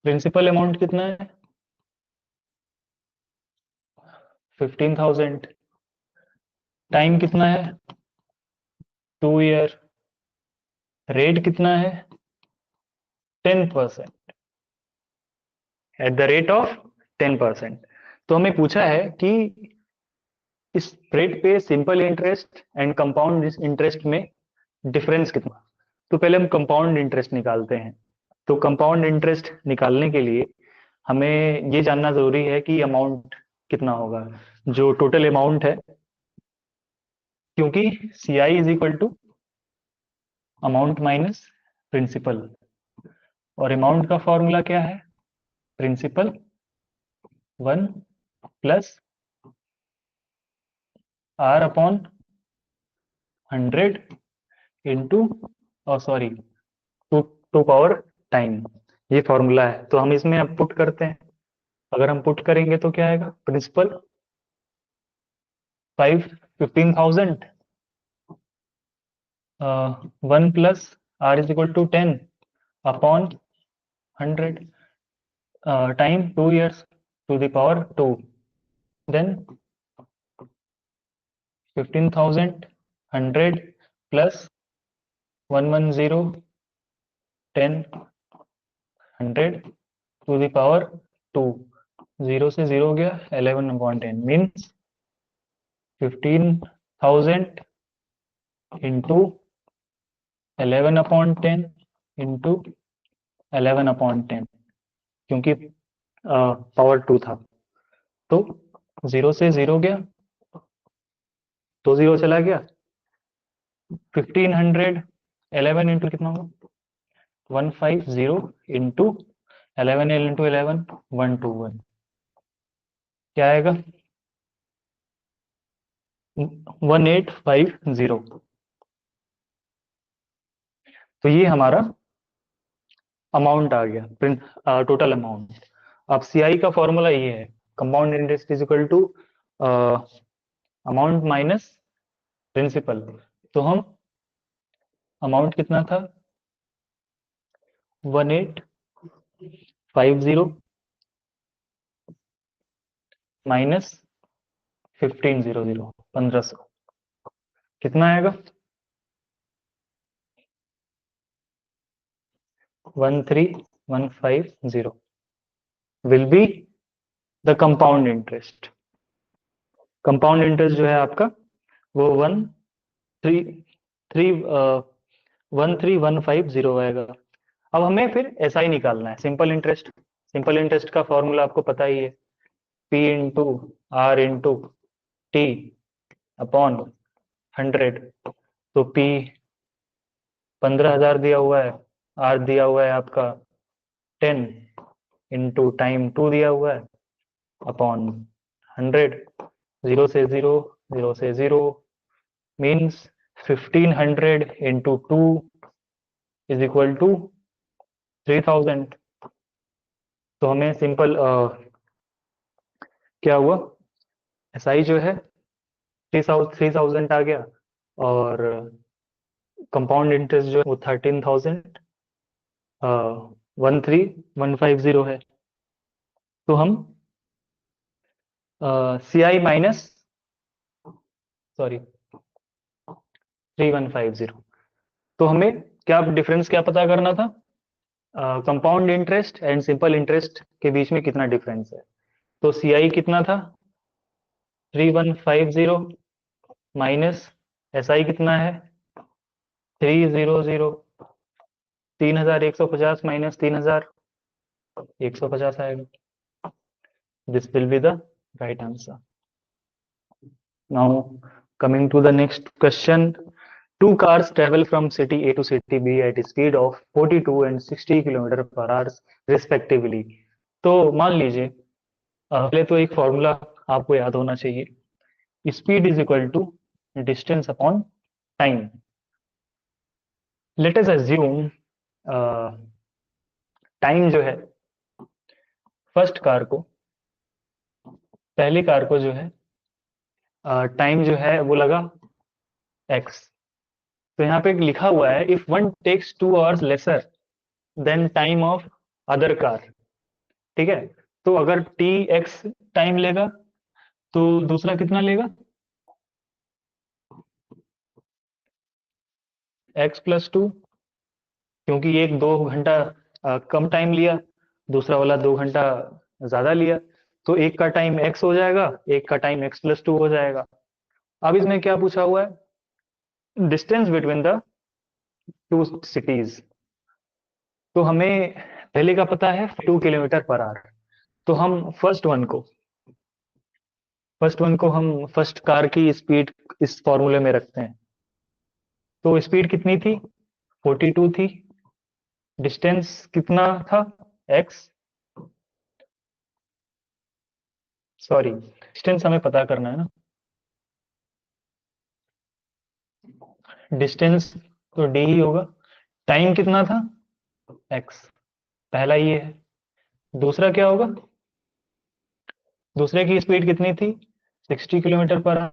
प्रिंसिपल अमाउंट कितना है? 15,000। टाइम कितना है? 2 ईयर। रेट कितना है? 10%। At the rate of 10%। तो हमें पूछा है कि इस रेट पे simple interest and compound interest में डिफरेंस कितना। तो पहले हम कंपाउंड इंटरेस्ट निकालते हैं। तो कंपाउंड इंटरेस्ट निकालने के लिए हमें ये जानना जरूरी है कि अमाउंट कितना होगा, जो टोटल अमाउंट है, क्योंकि C I is equal to amount minus principal. और अमाउंट का फॉर्मूला क्या है? Principal 1 plus R upon 100 into, sorry, to to power time. ये फॉर्मूला है, तो हम इसमें अब पुट करते हैं। अगर हम पुट करेंगे तो क्या आएगा? Principal 15,000 1 plus R is equal to 10 upon 100, time 2 years to the power 2, then 15,000 100 plus 110 10 100 to the power 2। 0 से 0 हो गया, 11/10 मीन्स 15,000 इंटू 11/10 इंटू 11/10, क्योंकि पावर 2 था। तो 0 से 0 गया, तो 0 चला गया। 1500 11 इंटू कितना होगा? 150 इंटू 11 इंटू 11 121, क्या आएगा? 1850। तो ये हमारा अमाउंट आ गया, टोटल अमाउंट। अब सीआई का फॉर्मूला ये है, compound interest is equal to amount minus principal. तो हम अमाउंट कितना था? 1850 माइनस 1500, 1500 कितना आएगा? 13150 will be the compound interest. Compound interest जो है आपका, वो 13150 आएगा। अब हमें फिर एसआई निकालना है, सिंपल इंटरेस्ट। सिंपल इंटरेस्ट का फॉर्मूला आपको पता ही है, P into R into T upon 100। तो पी 15,000 दिया हुआ है, आर दिया हुआ है आपका 10 इंटू टाइम 2 दिया हुआ है अपॉन 100। 0 से 0, 0 से 0 means 1500 into 2 is equal to 3000। तो हमें सिंपल क्या हुआ, एसआई जो है 3000 आ गया, और कंपाउंड इंटरेस्ट जो है वो 13,000 13150 है। तो हम सी आई माइनस, सॉरी, 3150। तो हमें क्या डिफरेंस क्या पता करना था? Compound interest and simple interest के बीच में कितना डिफरेंस है। तो सी आई कितना था? 3150 माइनस एस आई कितना है? 300। 3150 माइनस 3150 आएगा। This will be the right answer. Now, coming to the next question. Two cars travel from city A to city B at a speed of 42 and 60 kilometre per hour respectively. तो मान लीजिए, पहले तो एक formula आपको याद होना चाहिए, speed is equal to distance upon time. Let us assume time जो है, फर्स्ट कार को, पहली कार को जो है टाइम जो है वो लगा x, तो यहाँ पे लिखा हुआ है if one takes 2 hours lesser than time of other car. ठीक है, तो अगर टी एक्स टाइम लेगा तो दूसरा कितना लेगा, x+2, क्योंकि एक 2 घंटा कम टाइम लिया, दूसरा वाला 2 घंटा ज्यादा लिया, तो एक का टाइम x हो जाएगा, एक का टाइम x+2 हो जाएगा। अब इसमें क्या पूछा हुआ है, distance between the two cities. तो हमें पहले का पता है 2 km/h, तो हम फर्स्ट वन को हम फर्स्ट कार की स्पीड इस फॉर्मूले में रखते हैं। तो स्पीड कितनी थी, 42 थी, डिस्टेंस कितना था, x, सॉरी डिस्टेंस हमें पता करना है ना, डिस्टेंस तो d ही होगा, टाइम कितना था, x, पहला ये है। दूसरा क्या होगा, दूसरे की स्पीड कितनी थी, 60 km/h,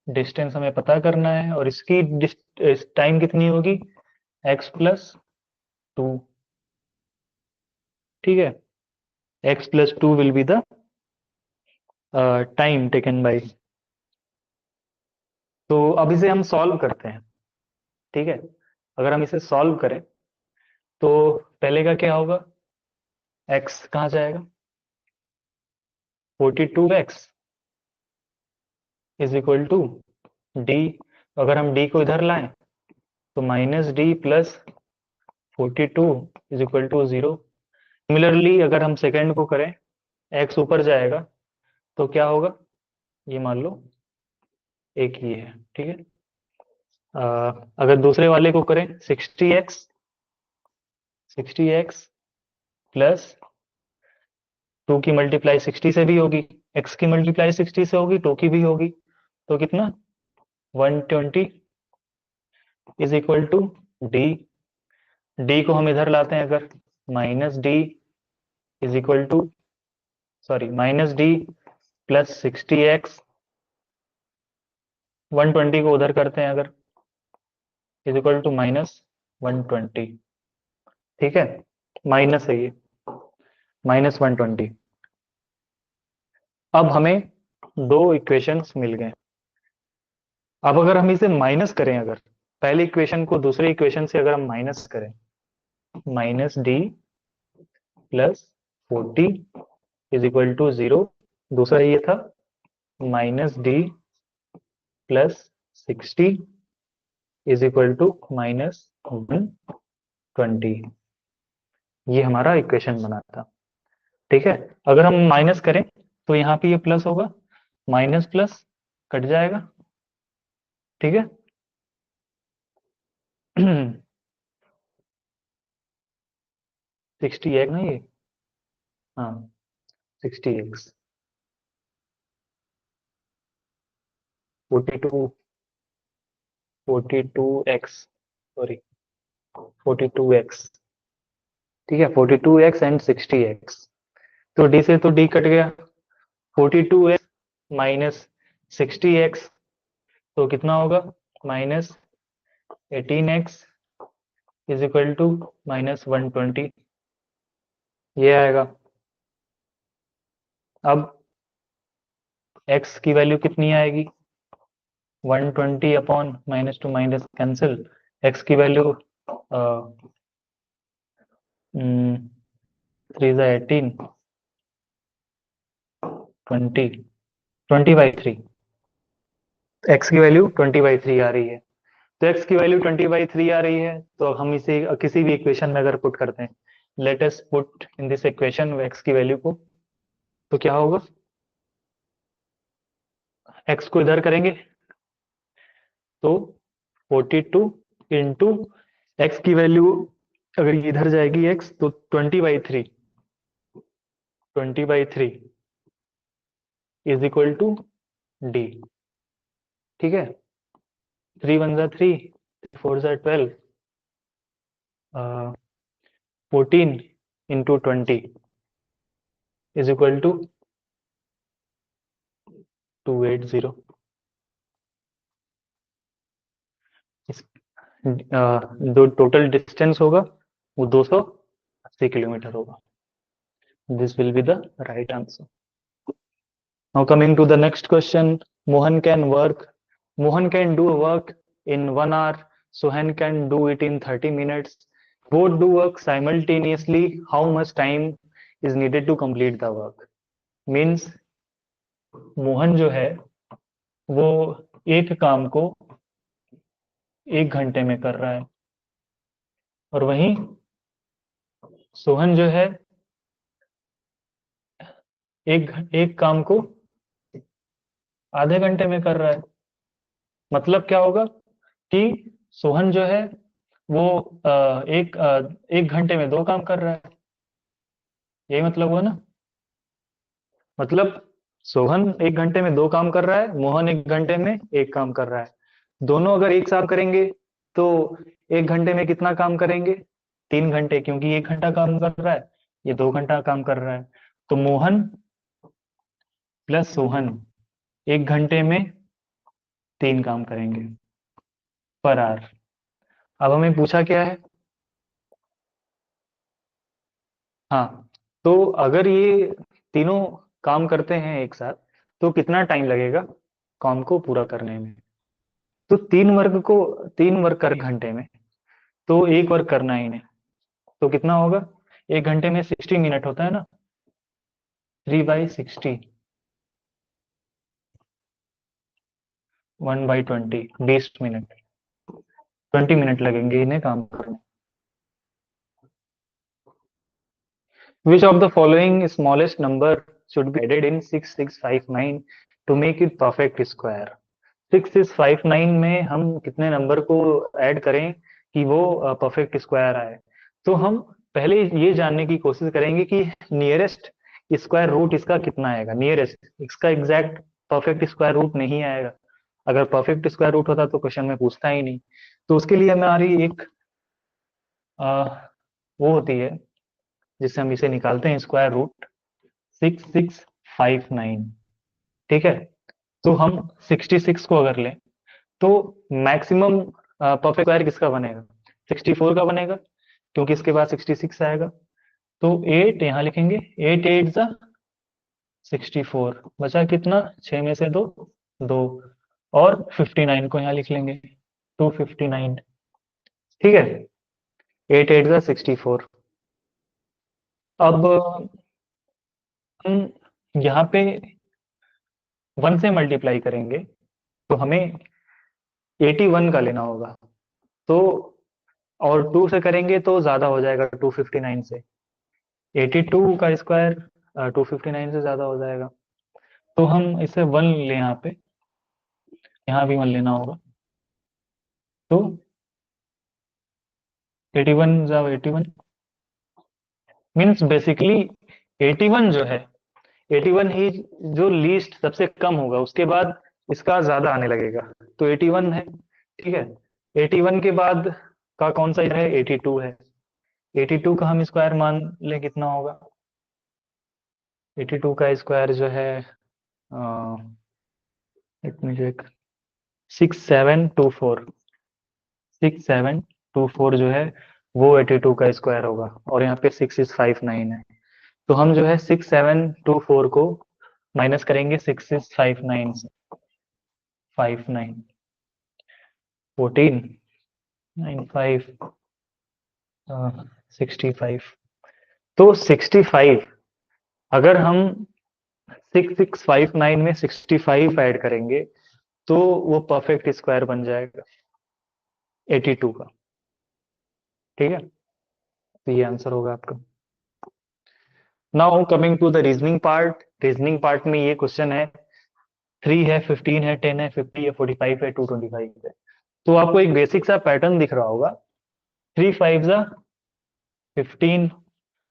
डिस्टेंस हमें पता करना है, और इसकी टाइम कितनी होगी, x+2। ठीक है, x+2 will be the time taken by. तो अब इसे हम सॉल्व करते हैं। ठीक है, अगर हम इसे सॉल्व करें तो पहले का क्या होगा, x कहाँ जाएगा, 42x is equal to D, अगर हम d को इधर लाएं तो -d+42 is equal to 0। Similarly अगर हम सेकेंड को करें, x ऊपर जाएगा तो क्या होगा, ये मान लो एक ही है। ठीक है, अगर दूसरे वाले को करें 60x प्लस 2 की मल्टीप्लाई 60 से भी होगी, x की मल्टीप्लाई 60 से होगी, 2 की भी होगी, तो कितना 120 is equal to D. D को हम इधर लाते हैं अगर, -d is equal to, sorry -d+60x, 120 को उधर करते हैं अगर, इज इक्वल टू -120। ठीक है, माइनस है ये, -120। अब हमें दो इक्वेशंस मिल गए। अब अगर हम इसे माइनस करें, अगर पहली इक्वेशन को दूसरे इक्वेशन से अगर हम माइनस करें, -d+40 इज इक्वल टू 0, दूसरा ये था -d+60 इज इक्वल टू -120, ये हमारा इक्वेशन बना था। ठीक है, अगर हम माइनस करें तो यहाँ पे ये प्लस होगा, माइनस प्लस कट जाएगा। ठीक है, 60 ना ये, हाँ 60x, 42, 42x, सॉरी 42x। ठीक है, 42x एंड 60x, तो d से तो d कट गया, 42x -60x, तो कितना होगा, -18x इज इक्वल टू -120, ये आएगा। अब x की वैल्यू कितनी आएगी, 120 upon minus two minus cancel, x की वैल्यू 3 × 18, 20/3, x की वैल्यू 20/3 आ रही है। तो x की वैल्यू 20/3 आ रही है, तो हम इसे किसी भी इक्वेशन में अगर पुट करते हैं, let us put in this equation x की वैल्यू को, तो क्या होगा, x को इधर करेंगे तो 42 इंटू एक्स की वैल्यू, अगर ये इधर जाएगी x तो 20/3, 20/3 इज इक्वल टू डी। ठीक है, 3 × 1 = 3, 4 × 12, 14 इंटू 20 इज इक्वल टू 280। जो टोटल डिस्टेंस होगा वो 280 किलोमीटर होगा. This will be the right answer. Now coming to the next question, Mohan can work. Mohan can do work in 1 hour. Sohan can do it in 30 minutes. Both do work simultaneously. How much time is needed to complete the work? Means Mohan जो है वो एक काम को 1 घंटे में कर रहा है और वहीं सोहन जो है एक काम को आधे घंटे में कर रहा है. मतलब क्या होगा कि सोहन जो है वो एक घंटे में 2 काम कर रहा है. यही मतलब हुआ ना. मतलब सोहन 1 घंटे में 2 काम कर रहा है, मोहन 1 घंटे में एक काम कर रहा है. दोनों अगर एक साथ करेंगे तो 1 घंटे में कितना काम करेंगे? 3 घंटे, क्योंकि 1 घंटा काम कर रहा है, ये 2 घंटा काम कर रहा है. तो मोहन प्लस सोहन 1 घंटे में 3 काम करेंगे पर आवर. अब हमें पूछा क्या है? हाँ, तो अगर ये तीनों काम करते हैं एक साथ तो कितना टाइम लगेगा काम को पूरा करने में? तो 3 वर्क कर घंटे में, तो एक वर्क करना ही नहीं. तो कितना होगा? 1 घंटे में 60 मिनट होता है ना. 3/60, 1/20, 20 मिनट. 20 मिनट लगेंगे इन्हें काम करने. Which of the following smallest number should be added in 6659 to make it perfect square? 6659 में हम कितने नंबर को ऐड करें कि वो परफेक्ट स्क्वायर आए? तो हम पहले ये जानने की कोशिश करेंगे कि नियरेस्ट स्क्वायर रूट इसका कितना आएगा. नियरेस्ट, इसका एग्जैक्ट परफेक्ट स्क्वायर रूट नहीं आएगा. अगर परफेक्ट स्क्वायर रूट होता तो क्वेश्चन में पूछता ही नहीं. तो उसके लिए हमारी एक वो होती है जिससे हम इसे निकालते हैं स्क्वायर रूट 6659. ठीक है. तो हम 66 को अगर लें तो मैक्सिमम परफेक्ट स्क्वायर किसका बनेगा? 64 का बनेगा, क्योंकि इसके बाद 66 आएगा. तो 8 यहाँ लिखेंगे. 8 8 जा 64, बचा कितना? 6 में से 2 2, और 59 को यहाँ लिख लेंगे 259. ठीक है. 8 8 जा 64. अब हम यहाँ पे 1 से मल्टीप्लाई करेंगे तो हमें 81 का लेना होगा. तो और 2 से करेंगे तो ज्यादा हो जाएगा 259 से. 82 का स्क्वायर 259 से ज्यादा हो जाएगा. तो हम इसे 1 ले यहाँ पे, यहाँ भी 1 लेना होगा. तो 81 जा 81 मीन्स बेसिकली 81 जो है, 81 ही जो लीस्ट सबसे कम होगा, उसके बाद इसका ज्यादा आने लगेगा. तो 81 है. ठीक है. 81 के बाद का कौन सा है? 82 है. 82 का हम स्क्वायर मान लें कितना होगा? 82 का स्क्वायर जो है लेट मी चेक, 6724. 6724 जो है वो 82 का स्क्वायर होगा, और यहाँ पे 6659 है. तो हम जो है 6724 को माइनस करेंगे 6659 से. 59 14 95 65. तो 65 अगर हम 6659 में 65 ऐड करेंगे तो वो परफेक्ट स्क्वायर बन जाएगा 82 का. ठीक है. तो ये आंसर होगा आपका. Now coming to the reasoning part. Reasoning part में ये क्वेश्चन है. 3 है, 15 है, 10 है, 50 है, 45 है, 225 है. तो आपको एक बेसिक सा पैटर्न दिख रहा होगा. 3 5 जा 15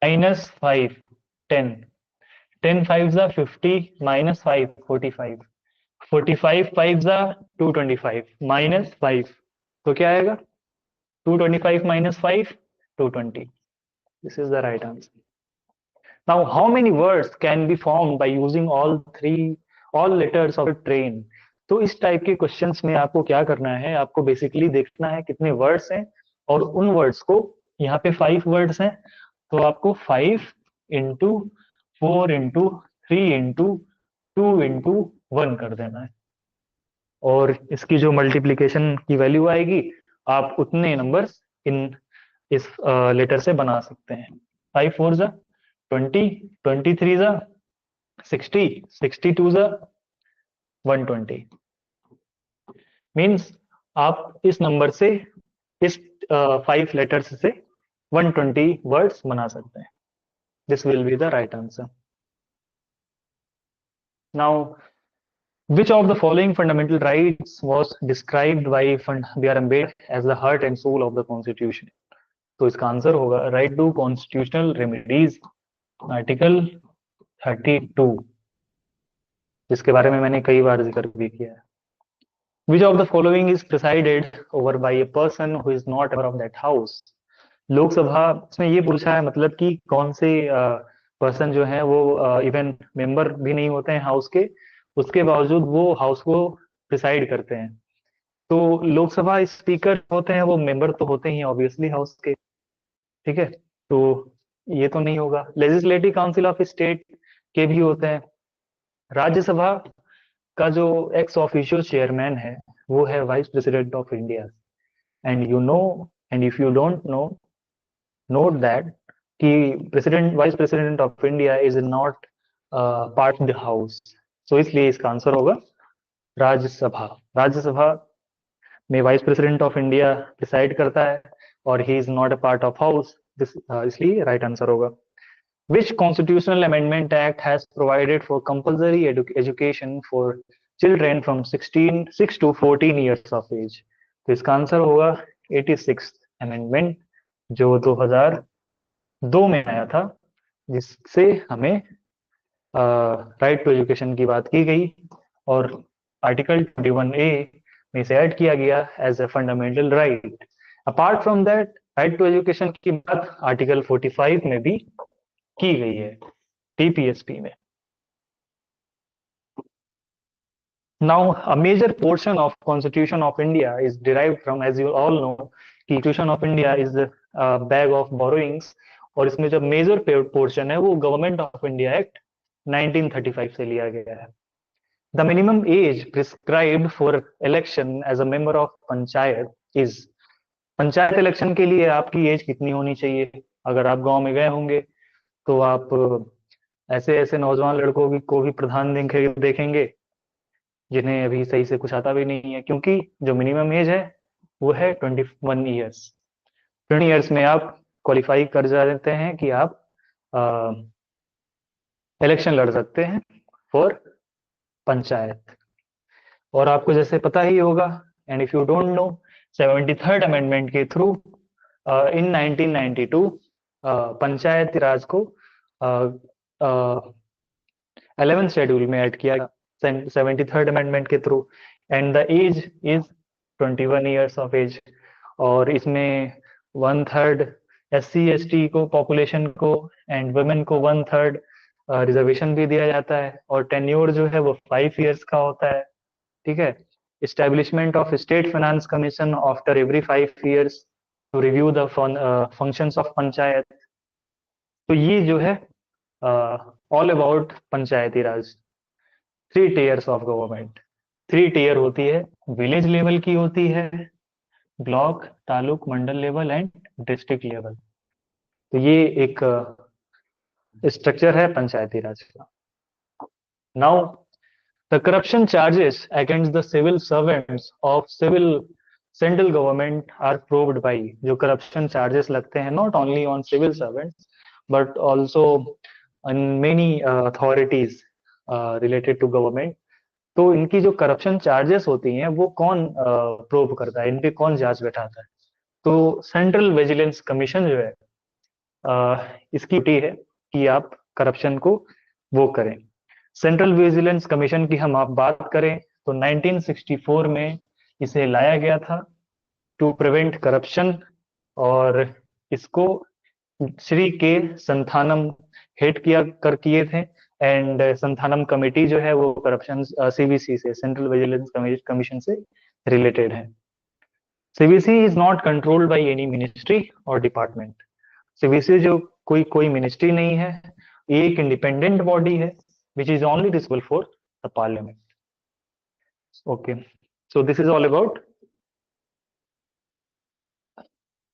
माइनस 5 10, 10 5 जा 50 माइनस 5 45, 45 5 जा 225 माइनस 5. तो क्या आएगा? 225 minus 5, 220. This is the right answer. Now, how many words can be formed by using all letters of a train? तो इस टाइप के क्वेश्चंस में आपको क्या करना है, आपको बेसिकली देखना है कितने वर्ड्स हैं, और उन वर्ड्स को, यहाँ पे 5 वर्ड्स हैं, तो आपको 5 इंटू 4 इंटू 3 इंटू 2 इंटू 1 कर देना है, और इसकी जो मल्टीप्लीकेशन की वैल्यू आएगी, आप उतने नंबर्स इन इस लेटर से बना सकते हैं। 5 4 जा 20, 23 जा 60, 62 जा 120। मीन्स आप इस नंबर से, इस 5 लेटर्स से 120 वर्ड्स बना सकते हैं। This will be the right answer. Now, which of the following fundamental rights was described by B.R. Ambedkar as the heart and soul of the Constitution? तो इसका आंसर होगा right to constitutional remedies, article 32, जिसके बारे में मैंने कई बार जिक्र भी किया है। Which of the following is presided over by a person who is not a member of that house? Lok Sabha इसमें ये पूछा है, मतलब कि कौन से पर्सन जो है वो इवन मेंबर भी नहीं होते हैं हाउस के, उसके बावजूद वो हाउस को प्रिसाइड करते हैं। तो लोकसभा स्पीकर होते हैं, वो मेंबर तो होते ही ऑब्वियसली हाउस के, ठीक है, तो ये तो नहीं होगा। लेजिस्लेटिव काउंसिल ऑफ स्टेट के भी होते हैं। राज्यसभा का जो एक्स ऑफिशियो चेयरमैन है वो है vice president of India. And you know, and if you don't know, note that कि president, vice president of India is not part of the house, तो इसलिए इसका आंसर होगा राज्यसभा। राज्यसभा में vice president of India decide करता है और he is not a part of house, इसलिए राइट आंसर होगा। Which constitutional amendment act has provided for compulsory education for children from 6 to 14 years of age? तो इसका answer होगा 86th amendment, जो 2002 में आया था, जिससे हमें राइट टू एजुकेशन की बात की गई, और आर्टिकल 21A में से ऐड किया गया as a fundamental right. Apart from that, right to education की बात आर्टिकल 45 में भी की गई है, टीपीएसपी में। Now, a major portion of Constitution of India is derived from, as you all know, Constitution of India is a bag of borrowings, और इसमें जो मेजर पोर्शन है वो गवर्नमेंट ऑफ इंडिया एक्ट 1935 से लिया गया है। The minimum age prescribed for election as a member of panchayat is, panchayat election के लिए आपकी एज कितनी होनी चाहिए? अगर आप गांव में गए होंगे तो आप ऐसे ऐसे नौजवान लड़कों को भी प्रधान देखेंगे जिन्हें अभी सही से कुछ आता भी नहीं है, क्योंकि जो मिनिमम एज है वो है 21 ईयर्स। 20 ईयर्स में आप क्वालिफाई कर जाते हैं कि आप इलेक्शन लड़ सकते हैं फॉर पंचायत। और आपको जैसे पता ही होगा, and if you don't know, 73rd amendment के थ्रू इन 1992 पंचायती राज को 11th शेड्यूल में ऐड किया 73rd अमेंडमेंट के through, and the age is 21 years of age. और इसमें 1/3 SC/ST को, पॉपुलेशन को, एंड वुमेन को 1/3 रिजर्वेशन भी दिया जाता है, और टेन्योर जो है वो 5 ईयर्स का होता है, ठीक है। Establishment of state finance commission after every 5 years to review the functions of panchayat. तो ये जो है all about Panchayati Raj. 3 tiers of government, 3 tier होती है, विलेज लेवल की होती है, block, taluk, mandal level and district level. तो ये एक स्ट्रक्चर है पंचायती राज का। Now, the corruption charges against the civil servants of civil central government are proved bye, जो करप्शन चार्जेस लगते हैं not only on civil servants but also in many authorities related to government, तो इनकी जो corruption charges होती हैं वो कौन प्रूव करता है, इन पे कौन जांच बैठाता है? तो सेंट्रल विजिलेंस कमीशन जो है, इसकी ड्यूटी है कि आप करप्शन को वो करें। सेंट्रल विजिलेंस कमीशन की हम आप बात करें तो 1964 में इसे लाया गया था टू प्रिवेंट करप्शन, और इसको श्री के संथानम हेड किए थे, एंड संथानम कमेटी जो है वो करप्शन सीवीसी से, सेंट्रल विजिलेंस कमीशन से रिलेटेड है। CVC is not controlled by any ministry और डिपार्टमेंट। सीवीसी जो कोई मिनिस्ट्री नहीं है, ये एक इंडिपेंडेंट बॉडी है which is only responsible for the parliament. Okay, so this is all about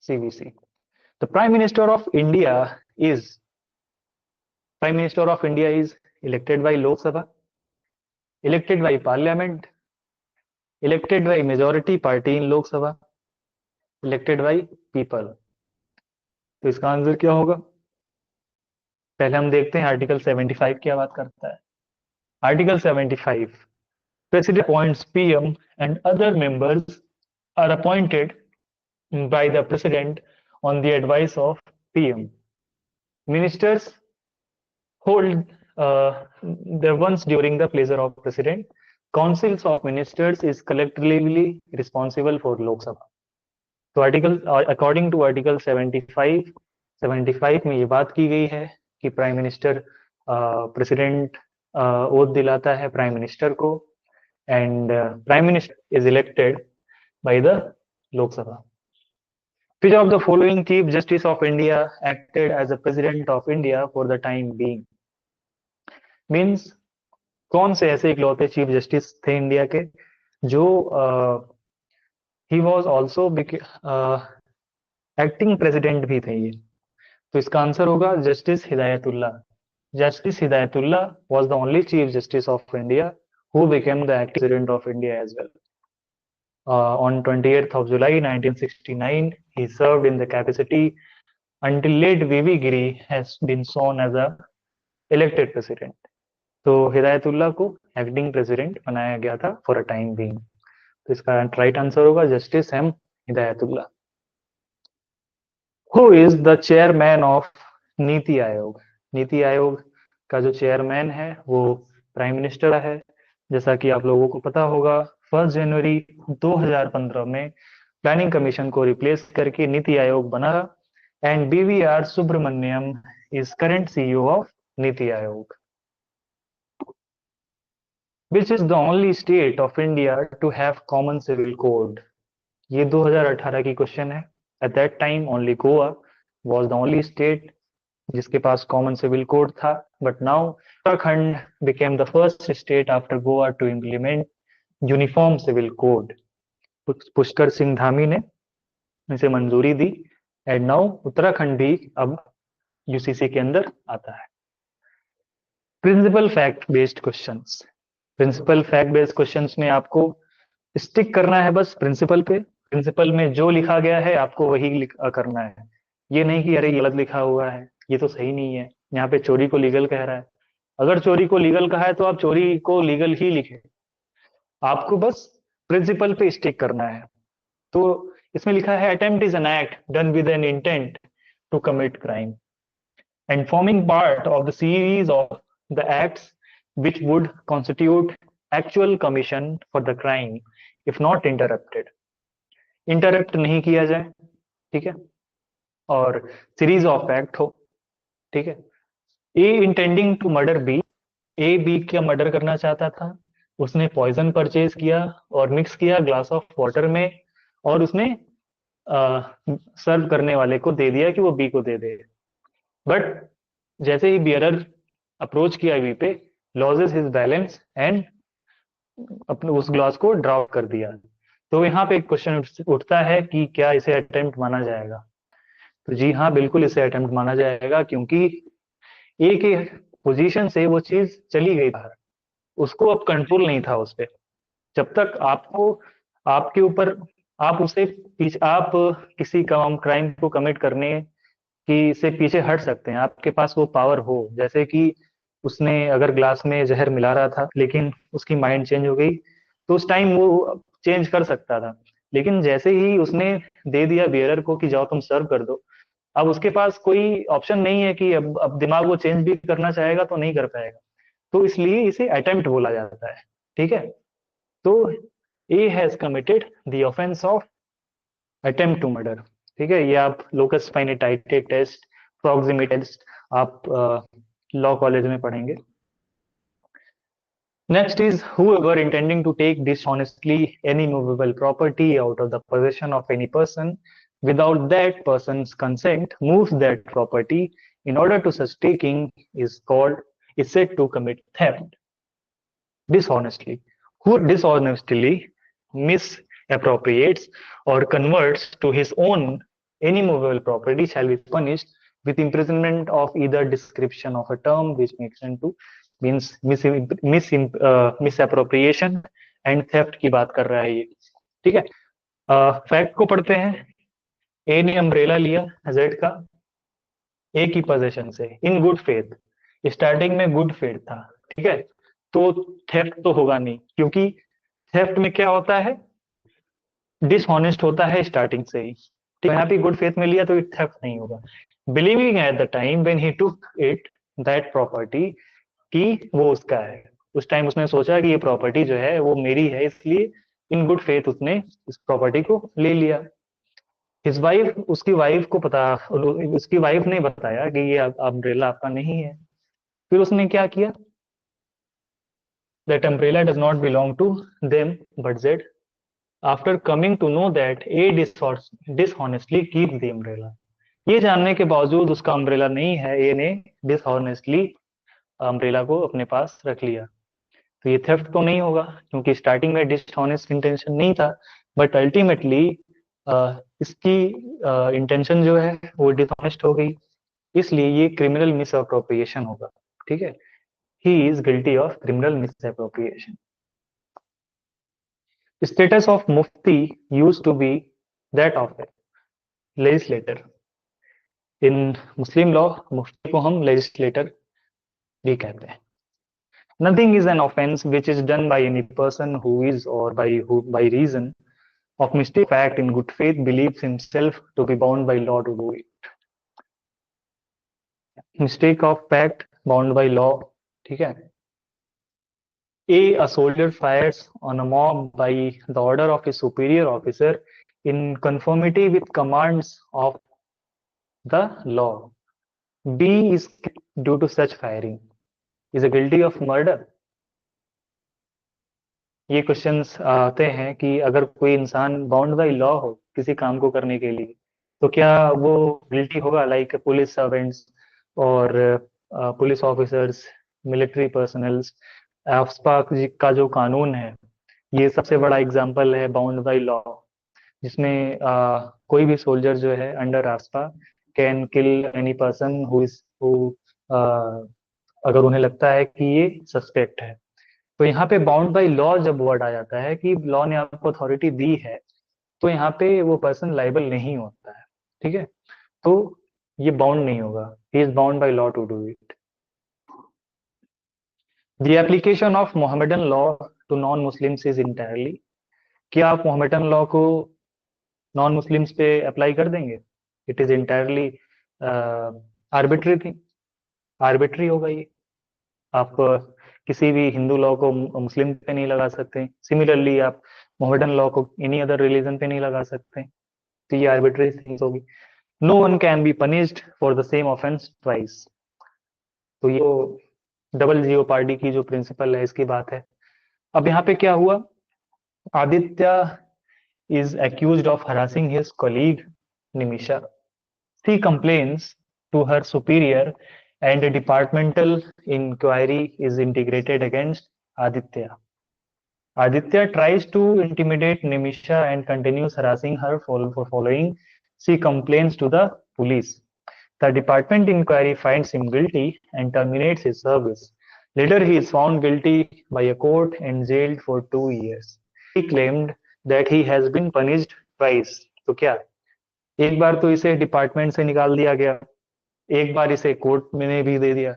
CVC. The Prime Minister of India is elected by Lok Sabha, elected by Parliament, elected by majority party in Lok Sabha, elected by people. तो इसका answer क्या होगा? पहले हम देखते हैं article 75 क्या बात करता है। Article 75, President appoints PM and other members are appointed by the President on the advice of PM. Ministers hold the ones during the pleasure of President. Councils of Ministers is collectively responsible for Lok Sabha. तो according to article 75 में ये बात की गई है कि prime minister president oath दिलाता है प्राइम मिनिस्टर को, and prime minister is elected by the लोक सभा। Which of the following Chief Justice of India acted as a President of India for the time being? Means कौन से ऐसे इकलौते chief justice थे इंडिया के जो he was also acting president भी थे ये? तो इसका आंसर होगा justice Hidayatullah. Justice Hidayatullah was the only chief justice of India who became the acting president of India as well. On 28th of July 1969, he served in the capacity until late V.V. Giri has been sworn as a elected president. तो हिदायतुल्ला को acting president बनाया गया था for a time being. तो इसका right answer होगा justice M Hidayatullah. Who is the chairman of NITI Aayog? NITI Aayog का जो चेयरमैन है वो प्राइम मिनिस्टर है। जैसा कि आप लोगों को पता होगा 1 जनवरी 2015 में प्लानिंग कमीशन को रिप्लेस करके नीति आयोग बना, and BVR Subrahmanyam is current CEO of NITI Aayog. Which is the only state of India to have common civil code? ये 2018 की क्वेश्चन है। At that time only Goa was the only state जिसके पास common civil code था, but now Uttarakhand became the first state after Goa to implement uniform civil code. Pushkar Singh Dhami ने इसे मंजूरी दी, and now Uttarakhand भी अब UCC के अंदर आता है। Principle fact based questions. Principle fact based questions में आपको स्टिक करना है बस प्रिंसिपल पे। प्रिंसिपल में जो लिखा गया है आपको वही करना है। ये नहीं कि अरे ये गलत लिखा हुआ है, ये तो सही नहीं है, यहाँ पे चोरी को लीगल कह रहा है। अगर चोरी को लीगल कहा है तो आप चोरी को लीगल ही लिखे, आपको बस प्रिंसिपल पे स्टिक करना है। तो इसमें लिखा है attempt is an act done with an intent to commit crime and forming part of the series of the acts which would constitute actual commission for the crime if not interrupted. Interrupt नहीं किया जाए, ठीक है, और series of act हो, ठीक है। A intending to murder B, A B का मर्डर करना चाहता था, उसने पॉइजन परचेज किया और मिक्स किया ग्लास ऑफ वाटर में, और उसने सर्व करने वाले को दे दिया कि वो बी को दे दे। बट जैसे ही बियरर अप्रोच किया बी पे, लॉसेस हिज बैलेंस एंड अपने उस ग्लास को ड्रॉप कर दिया। तो यहाँ पे एक क्वेश्चन उठता है कि क्या इसे अटेम्प्ट माना जाएगा? तो जी हाँ, बिल्कुल इसे अटेम्प्ट माना जाएगा, क्योंकि एक ही पोजीशन से वो चीज चली गई बाहर, उसको अब कंट्रोल नहीं था उस पर। जब तक आपको आपके ऊपर आप उसे आप किसी क्राइम को कमिट करने की से पीछे हट सकते हैं, आपके पास वो पावर हो। जैसे कि उसने अगर ग्लास में जहर मिला रहा था लेकिन उसकी माइंड चेंज हो गई, तो उस टाइम वो चेंज कर सकता था। लेकिन जैसे ही उसने दे दिया बियरर को कि जाओ तुम सर्व कर दो, अब उसके पास कोई ऑप्शन नहीं है कि अब दिमाग वो चेंज भी करना चाहेगा तो नहीं कर पाएगा। तो इसलिए इसे अटेम्प्ट बोला जाता है, ठीक है। तो A has committed the offence of attempt to murder, ठीक है। ये आप locus paenitentiae test, proximity test आप लॉ कॉलेज में पढ़ेंगे। Next is whoever intending to take dishonestly any movable property out of the possession of any person without that person's consent moves that property in order to such taking is said to commit theft dishonestly. Who dishonestly misappropriates or converts to his own any movable property shall be punished with imprisonment of either description of a term which makes into means misappropriation and theft की बात कर रहा है ये ठीक है fact को पढ़ते हैं ए ने अम्ब्रेला लिया जेड का ए की पोजीशन से इन गुड फेथ स्टार्टिंग में गुड फेथ था ठीक है तो थेफ्ट तो होगा नहीं क्योंकि थेफ्ट में क्या होता है डिसऑनेस्ट होता है स्टार्टिंग से ही तो यहाँ पे गुड फेथ में लिया तो इट थेफ्ट नहीं होगा believing at the time when he took it that property कि वो उसका है उस टाइम उसने सोचा कि ये प्रॉपर्टी जो है वो मेरी है इसलिए इन गुड फेथ उसने इस प्रॉपर्टी को ले लिया हिज वाइफ उसकी वाइफ ने बताया कि ये अम्ब्रेला आपका नहीं है फिर उसने क्या किया that umbrella does not belong to them but Z after coming to know that A dishonestly keep the umbrella ये जानने के बावजूद उसका अम्ब्रेला नहीं है ए ने डिसऑनेस्टली अम्ब्रेला को अपने पास रख लिया तो ये थेफ्ट तो नहीं होगा क्योंकि स्टार्टिंग में डिसऑनेस्ट इंटेंशन नहीं था बट अल्टीमेटली इसकी इंटेंशन जो है वो डिसऑनेस्ट हो गई इसलिए ये क्रिमिनल मिसअप्रोप्रिएशन होगा ठीक है he is guilty of criminal misappropriation status of मुफ्ती use to be that of a legislator in Muslim law मुफ्ती को हम लेजिस्लेटर भी कहते हैं Nothing is an offense which is done by any person who is or by reason of mistake fact in good faith believes himself to be bound by law to do it. Mistake of fact bound by law, ठीक है? A soldier fires on a mob by the order of his superior officer in conformity with commands of the law. B is due to such firing is a guilty of murder. ये questions आते हैं कि अगर कोई इंसान bound by law हो किसी काम को करने के लिए तो क्या वो गिल्टी होगा लाइक पुलिस सर्वेंट्स और police officers military personnels AFSPA का जो कानून है ये सबसे बड़ा एग्जांपल है बाउंड बाय लॉ जिसमें कोई भी सोल्जर जो है under AFSPA can kill any person who is अगर उन्हें लगता है कि ये सस्पेक्ट है तो यहाँ पे बाउंड बाय लॉ जब वर्ड आ जाता है कि लॉ ने आपको अथॉरिटी दी है तो यहाँ पे वो पर्सन लाइबल नहीं होता है ठीक है तो ये बाउंड नहीं होगा he is bound by law to do it the application of Mohammedan law to non Muslims is entirely क्या आप मोहम्मदन लॉ को नॉन मुस्लिम्स पे अप्लाई कर देंगे it is entirely arbitrary thing arbitrary होगा ये आप किसी भी हिंदू लॉ को मुस्लिम पे नहीं लगा सकते सिमिलरली आप मोहम्मदन लॉ को एनी अदर रिलीजन पे नहीं लगा सकते तो ये आर्बिट्री थिंग्स होगी no one can be punished for the same offence twice तो ये डबल जीओ पार्टी की जो प्रिंसिपल है इसकी बात है अब यहाँ पे क्या हुआ Aditya is accused of harassing his colleague Nimisha. She complains to her superior and a departmental inquiry is integrated against Aditya. Aditya tries to intimidate Nimisha and continues harassing her for following. She complains to the police. The department inquiry finds him guilty and terminates his service. Later, he is found guilty by a court and jailed for 2 years. He claimed that he has been punished twice. तो क्या एक बार तो इसे department से निकाल दिया गया एक बार इसे कोर्ट में भी दे दिया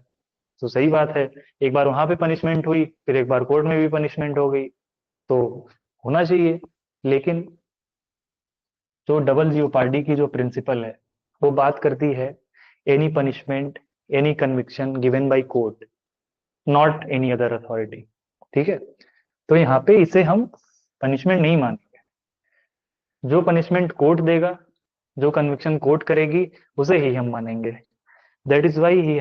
तो सही बात है एक बार वहां पे पनिशमेंट हुई फिर एक बार कोर्ट में भी पनिशमेंट हो गई तो होना चाहिए लेकिन जो डबल जीओ पार्टी की जो प्रिंसिपल है वो बात करती है any punishment any conviction given by court not any other authority ठीक है तो यहाँ पे इसे हम पनिशमेंट नहीं मानेंगे जो पनिशमेंट कोर्ट देगा जो कन्विक्शन कोर्ट करेगी उसे ही हम मानेंगे that is why he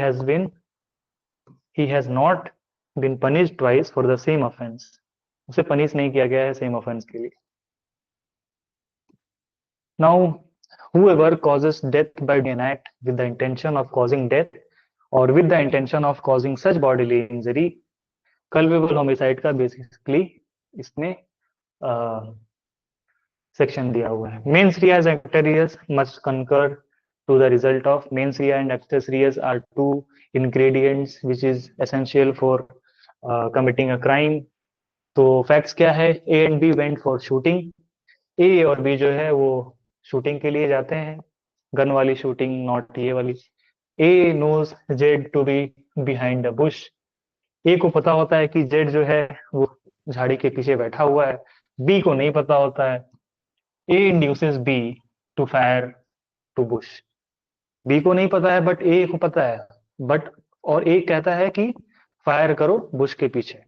has not been punished twice for the same offense. उसे पनिश नहीं किया गया है सेम ऑफेंस के लिए. Now, whoever causes death by an act with the intention of causing death or with the intention of causing such bodily injury, culpable homicide का basically इसमें section दिया हुआ है. Mens rea as actor reas must concur to the result of. Mens rea and actus reas are two ingredients which is essential for committing a crime. तो facts क्या है? A and B went for shooting. A और B जो है वो shooting के लिए जाते हैं, गन वाली शूटिंग, नॉट ये वाली. A knows Z to be behind the bush. A को पता होता है कि जेड जो है वो झाड़ी के पीछे बैठा हुआ है. बी को नहीं पता होता है. A induces B to fire to bush. B को नहीं पता है बट ए को पता है. बट और ए कहता है कि फायर करो बुश के पीछे,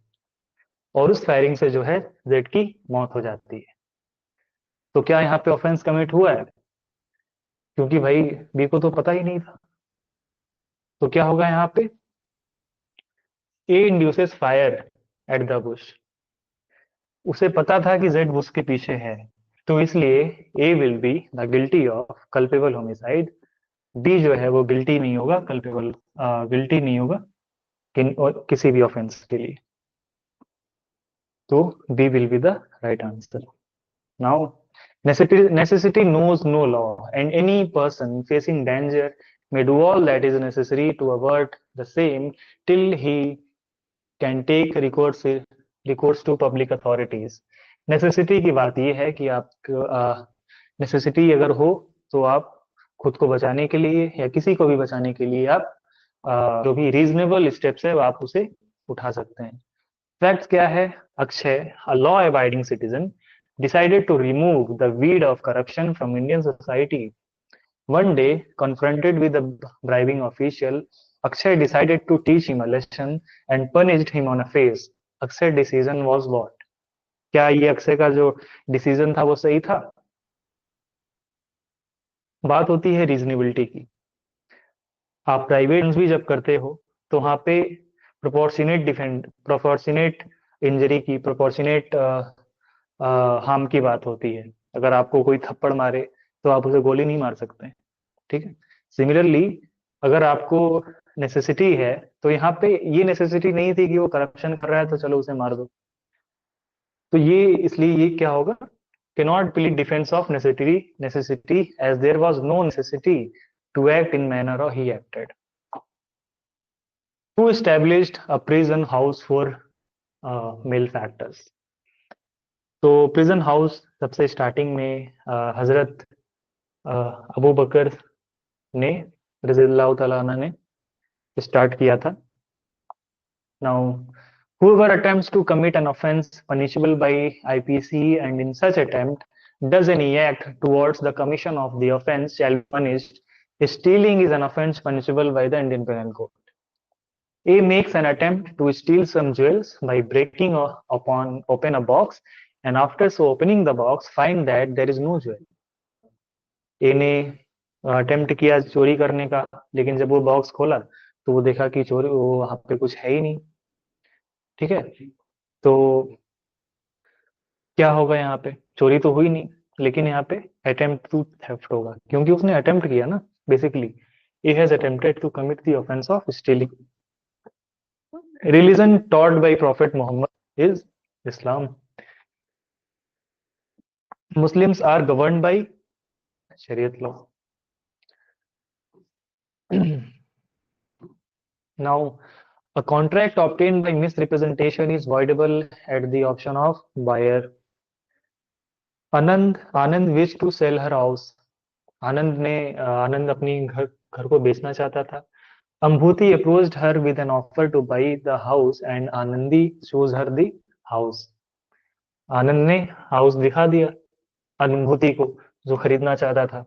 और उस फायरिंग से जो है जेड की मौत हो जाती है. तो क्या यहाँ पे ऑफेंस कमिट हुआ है? क्योंकि भाई बी को तो पता ही नहीं था. तो क्या होगा यहाँ पे? A induces fire at the bush. उसे पता था कि जेड बुश के पीछे है, तो इसलिए A will be the guilty of culpable homicide. B जो है वो गिल्टी नहीं होगा, गिल्टी नहीं होगा किसी भी ऑफेंस के लिए. तो B will be the right answer. Now, necessity knows no law, and any person facing danger may do all that is necessary to avert the same till he can take recourse to public authorities. Necessity की बात ये है कि आप necessity अगर हो तो आप खुद को बचाने के लिए या किसी को भी बचाने के लिए आप जो भी reasonable steps है आप उसे उठा सकते हैं. Facts क्या है? Akshay, a law-abiding citizen, decided to remove the weed of corruption from Indian society. One day, confronted with a bribing official, Akshay decided to teach him a lesson and punished him on a face. Akshay's decision was what? क्या ये अक्षय का जो decision था वो सही था? बात होती है रीजनेबिलिटी की. आप प्राइवेट भी जब करते हो तो वहां पे प्रोपोर्शनेट इंजरी की, प्रोपोर्शनेट हार्म की बात होती है. अगर आपको कोई थप्पड़ मारे तो आप उसे गोली नहीं मार सकते. ठीक है. सिमिलरली अगर आपको नेसेसिटी है तो यहाँ पे ये नेसेसिटी नहीं थी कि वो करप्शन कर रहा है तो चलो उसे मार दो. तो ये इसलिए ये क्या होगा? cannot plead defense of necessity as there was no necessity to act in manner or he acted. Who established a prison house for malefactors? तो प्रिजन हाउस सबसे स्टार्टिंग में हजरत अबू बकर ने रज़ियल्लाहु ताला अन्हु ने स्टार्ट किया था. Now, whoever attempts to commit an offense punishable by IPC and in such attempt does any act towards the commission of the offense shall be punished. Stealing is an offense punishable by the Indian Penal Code. A makes an attempt to steal some jewels by breaking open a box, and after so opening the box find that there is no jewel. A ने attempt किया चोरी करने का, लेकिन जब वो box खोला तो वो देखा कि चोरी वो वहां पे कुछ है ही नहीं. ठीक है. तो क्या होगा यहाँ पे? चोरी तो हुई नहीं, लेकिन यहाँ पे अटेम्प्ट टू थेफ्ट होगा, क्योंकि उसने अटेम्प्ट किया ना. Basically he has attempted to commit the offense of stealing. Religion taught by Prophet Muhammad is Islam. Muslims are governed by Shariat law. Now, a contract obtained by misrepresentation is voidable at the option of buyer. Anand wished to sell her house. आनंद अपनी घर को बेचना चाहता था. Ambhuti approached her with an offer to buy the house and Anandi shows her the house. आनंद ने house दिखा दिया अनुभूति को जो खरीदना चाहता था.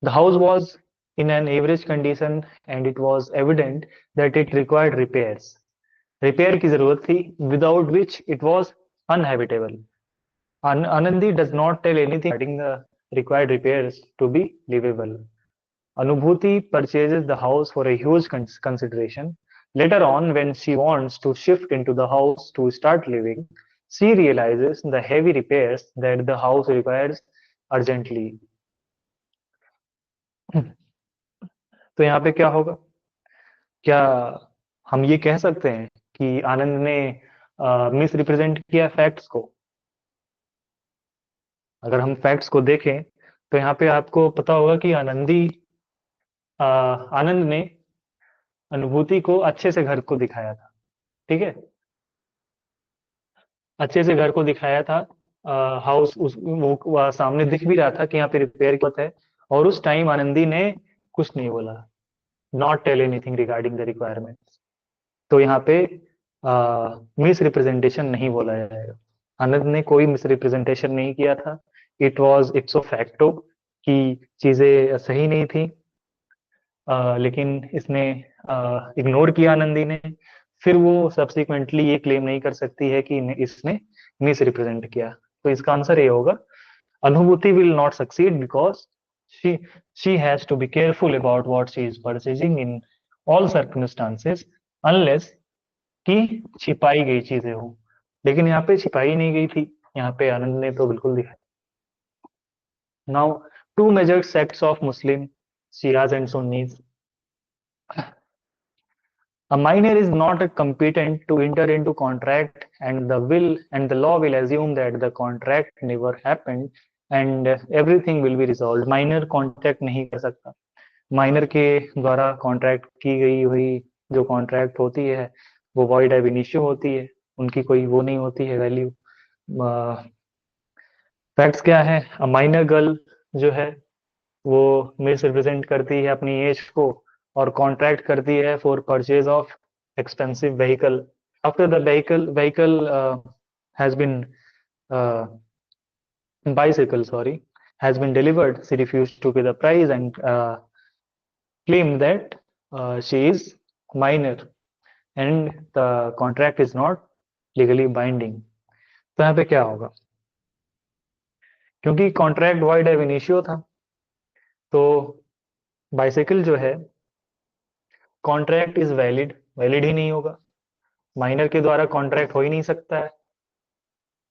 The house was in an average condition and it was evident that it required repairs. Repair की जरूरत थी, without which it was uninhabitable. Anandi does not tell anything regarding the required repairs to be livable. Anubhuti purchases the house for a huge consideration. Later on, when she wants to shift into the house to start living, she realizes the heavy repairs that the house requires urgently. तो यहाँ पे क्या होगा? क्या हम ये कह सकते हैं कि आनंद ने मिस रिप्रेजेंट किया फैक्ट्स को? अगर हम फैक्ट्स को देखें तो यहाँ पे आपको पता होगा कि आनंद ने अनुभूति को अच्छे से घर को दिखाया था। ठीक है, अच्छे से घर को दिखाया था। हाउस उस वो सामने दिख भी रहा था कि यहाँ पे रिपेयर की बात है, और उस टाइम आनंदी ने कुछ नहीं बोला, not tell anything regarding the requirements. तो यहाँ पे मिस रिप्रेजेंटेशन नहीं बोला जाएगा। आनंद ने कोई मिस रिप्रेजेंटेशन नहीं किया था। इट वॉज इट्सो फैक्टो कि चीजें सही नहीं थी, लेकिन इसने इग्नोर किया आनंदी ने। फिर वो सब्सिक्वेंटली ये क्लेम नहीं कर सकती है कि इसने मिस रिप्रेजेंट किया। तो इसका आंसर ये होगा, अनुभूति will not succeed because she she has to be careful about what she is purchasing in all circumstances unless कि छिपाई गई चीजें हो। लेकिन यहाँ पे छिपाई नहीं गई थी, यहाँ पे आनंद ने तो बिल्कुल दिखाई। Now two major sects of Muslim, Shias and Sunnis. A minor is not competent to enter into contract, and the law will assume that the contract never happened and everything will be resolved. Minor contract नहीं कर सकता। Minor के द्वारा contract की गई हुई जो contract होती है वो वॉइड एब इनिशियो होती है, उनकी कोई वो नहीं होती है वैल्यू। फैक्ट्स क्या है? अ माइनर गर्ल जो है वो मिस रिप्रेजेंट करती है अपनी एज को और कॉन्ट्रैक्ट करती है for purchase of expensive vehicle. After the vehicle has been bicycle, sorry, has been delivered, she refused to pay the price and claimed that she is minor and the contract is not legally binding। तो यहाँ पे क्या होगा? क्योंकि contract void ab initio था, तो bicycle जो है कॉन्ट्रैक्ट इज वैलिड, वैलिड ही नहीं होगा। माइनर के द्वारा कॉन्ट्रैक्ट हो ही नहीं सकता है।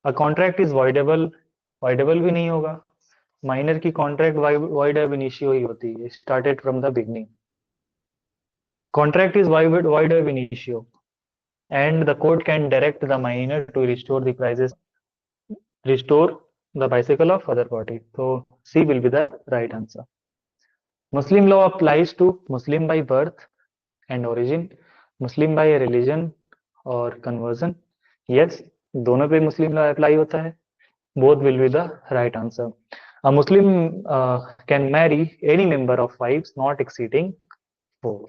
A contract is voidable, voidable भी नहीं होगा। माइनर की कॉन्ट्रैक्ट वॉइड एब इनिशियो ही होती है, started from the beginning. Contract is void ab initio and the court can direct the minor to restore the prizes, restore the bicycle of other party. तो C will be the right answer. Muslim law applies to Muslim by birth and origin, Muslim by religion और conversion. Yes, दोनों पे मुस्लिम law apply होता है। Both will be the right answer. A Muslim can marry any member of wives not exceeding 4.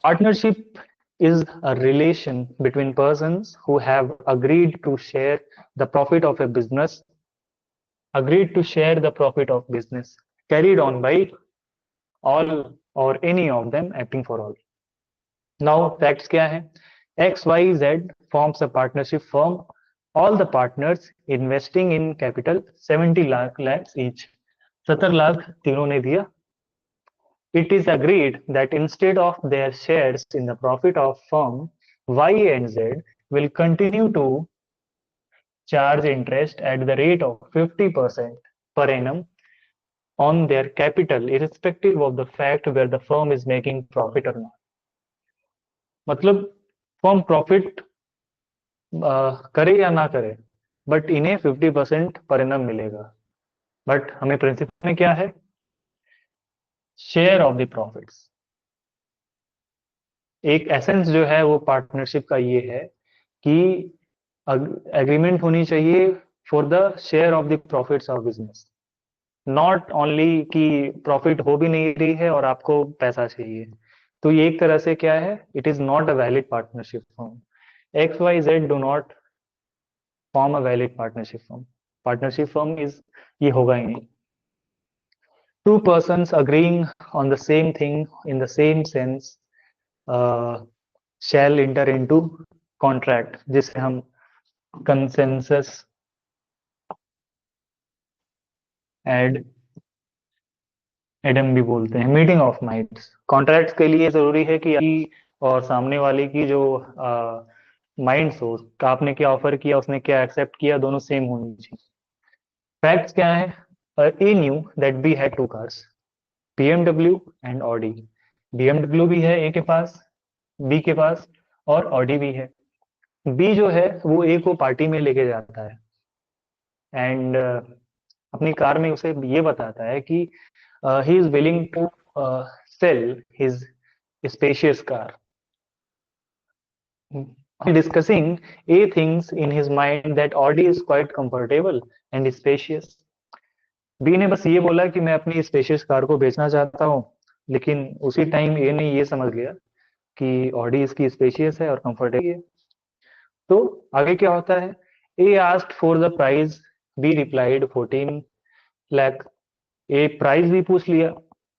Partnership is a relation between persons who have agreed to share the profit of a business, agreed to share the profit of business carried on by all or any of them acting for all. Now facts क्या है? XYZ forms a partnership firm, all the partners investing in capital 70 lakhs each, 70 lakh तीनों ने दिया। It is agreed that instead of their shares in the profit of firm Y and Z will continue to charge interest at the rate of 50% per annum on their capital, irrespective of the fact where the firm is making profit or not. मतलब firm profit करे या ना करे, but इन्हें 50% per annum मिलेगा। But हमें principal में क्या है? Share of the profits. एक एसेंस जो है वो पार्टनरशिप का ये है कि एग्रीमेंट होनी चाहिए for the share of the profits of business, not only कि प्रॉफिट हो भी नहीं रही है और आपको पैसा चाहिए। तो ये एक तरह से क्या है? It is not a valid partnership form. X Y Z do not form a valid partnership form. Partnership form is, ये होगा ही नहीं। Two persons agreeing on the same thing in the same sense shall enter into contract, जिसे हम consensus add Adam भी बोलते हैं, meeting of minds. Contract के लिए जरूरी है कि आपकी और सामने वाले की जो माइंड्स हो, आपने क्या ऑफर किया, उसने क्या एक्सेप्ट किया, दोनों सेम होनी चाहिए। फैक्ट्स क्या है? A knew that B had two cars, BMW and Audi. BMW भी है ए के पास, बी के पास, और ऑडी भी है। बी जो है वो ए को पार्टी में लेके जाता है एंड अपनी कार में उसे ये बताता है कि he is willing to sell his spacious car. Discussing, A thinks in his mind that Audi is quite comfortable and spacious. B ने बस ये बोला कि मैं अपनी स्पेशियस कार को बेचना चाहता हूँ, लेकिन उसी टाइम ए ने ये समझ लिया कि ऑडी इसकी स्पेशियस है और कंफर्टेबल है। तो आगे क्या होता है? A asked for the price, B replied 14 lakh. A price भी पूछ लिया।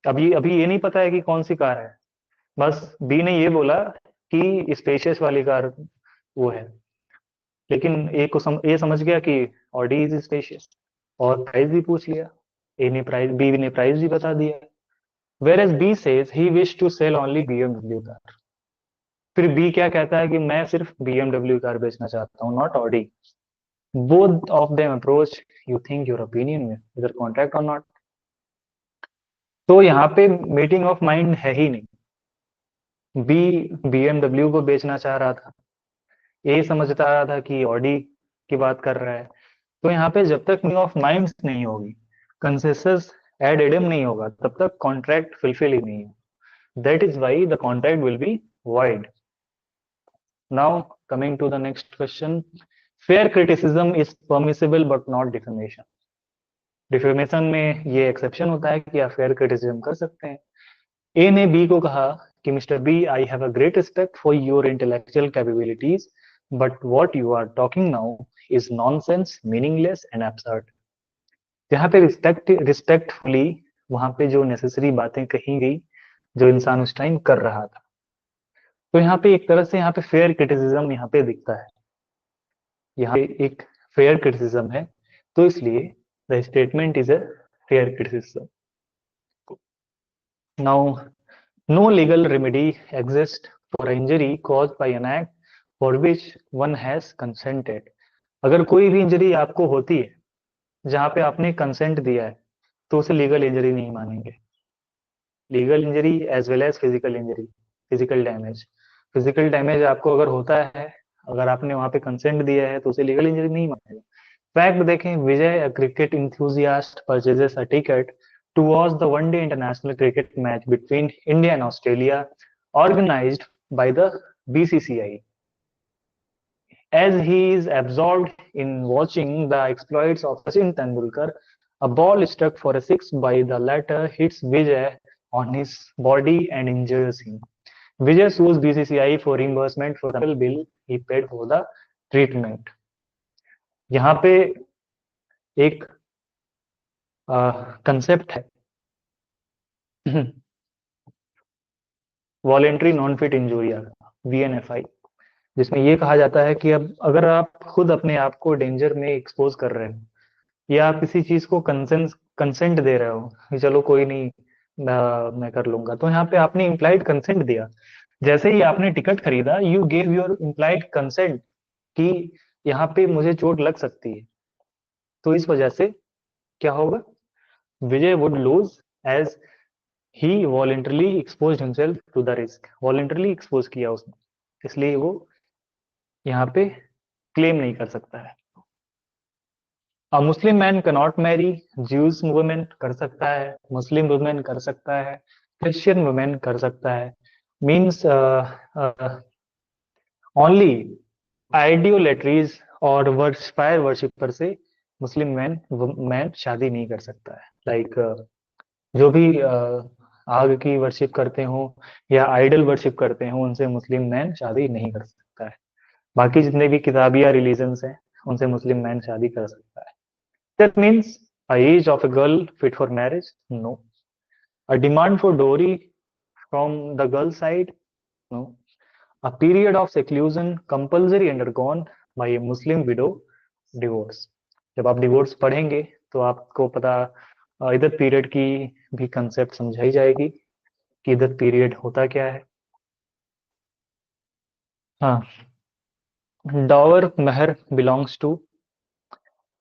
अभी अभी ये नहीं पता है कि कौन सी कार है, बस बी ने ये बोला कि स्पेशियस वाली कार वो है, लेकिन ए समझ गया कि ऑडी इज स्पेशियस और प्राइस भी पूछ लिया। ए ने प्राइस, बी ने प्राइस भी बता दिया। Whereas B says he wish to sell only BMW car. फिर बी क्या कहता है कि मैं सिर्फ बीएमडब्ल्यू कार बेचना चाहता हूँ, not Audi. Both of them approach, you think your opinion में इधर कॉन्ट्रैक्ट और नॉट। तो यहाँ पे मीटिंग ऑफ माइंड है ही नहीं। बी बीएमडब्ल्यू को बेचना चाह रहा था, ए समझता रहा था कि ऑडी की बात कर रहा है। तो यहाँ पे जब तक मीटिंग ऑफ माइंड्स नहीं होगी, कंसेंसस एड एडम नहीं होगा, तब तक कॉन्ट्रैक्ट फुलफिल ही नहीं है। That is why the contract will be void. Now coming to the next question, fair criticism is permissible but not defamation. Defamation में ये एक्सेप्शन होता है कि आप फेयर क्रिटिसिज्म कर सकते हैं। ए ने बी को कहा कि Mr B, I have a great respect for your intellectual capabilities, but what you are talking now is nonsense, meaningless and absurd. जहाँ पे रिस्पेक्टफुली वहां पे जो नेसेसरी बातें कही गई, जो इंसान उस टाइम कर रहा था, तो यहाँ पे एक तरह से यहाँ पे फेयर क्रिटिसिज्म यहाँ पे दिखता है। यहाँ पे एक फेयर क्रिटिसिज्म है, तो इसलिए the statement is a fair criticism. Now, no legal remedy exist for injury caused by an act for which one has consented. अगर कोई भी इंजरी आपको होती है जहाँ पे आपने कंसेंट दिया है, तो उसे लीगल इंजरी नहीं मानेंगे। Legal injury as well as physical injury, physical damage. Physical damage आपको अगर होता है, अगर आपने वहां पे कंसेंट दिया है, तो उसे लीगल इंजरी नहीं मानेगा। फैक्ट देखें, Vijay a cricket enthusiast purchases a ticket to watch the one day international cricket match between India and Australia organized by the BCCI. As he is absorbed in watching the exploits of Sachin Tendulkar, a ball struck for a six by the latter hits Vijay on his body and injures him. Vijay sues BCCI for reimbursement for the medical bill he paid for the treatment. यहाँ पे एक concept है volenti non fit injuria, VNFI, जिसमें ये कहा जाता है कि अब अगर आप खुद अपने आप को डेंजर में एक्सपोज कर रहे हो, या आप किसी चीज को कंसेंट दे रहे हो कि चलो कोई नहीं, मैं कर लूंगा, तो यहाँ पे आपने इम्प्लाइड कंसेंट दिया। जैसे ही आपने टिकट खरीदा, you gave your implied consent कि यहाँ पे मुझे चोट लग सकती है। तो इस वजह से क्या होगा? Vijay would lose as he voluntarily expose himself to the risk. Voluntarily expose किया उसने, इसलिए वो यहाँ पे क्लेम नहीं कर सकता है। अब Muslim man cannot marry, Jews women कर सकता है, मुस्लिम वुमेन कर सकता है, क्रिश्चियन वुमेन कर सकता है। मीन्स ओनली आइडियोलेट्रीज और फायर वर्शिपर से मुस्लिम मैन शादी नहीं कर सकता है। लाइक जो भी आग की वर्शिप करते हो या आइडल वर्शिप करते हो, उनसे मुस्लिम मैन शादी नहीं कर सकता है। बाकी जितने भी किताबिया रिलीजन्स हैं, उनसे मुस्लिम मैन शादी कर सकता है। That means a age of a girl fit for marriage? No. A demand for dowry from the girl side? No. A period of seclusion compulsory undergone by a Muslim widow? Divorce. जब आप divorce पढ़ेंगे तो आपको पता इधर period की भी concept समझाई जाएगी कि इधर पीरियड होता क्या है। हाँ, डावर महर belongs to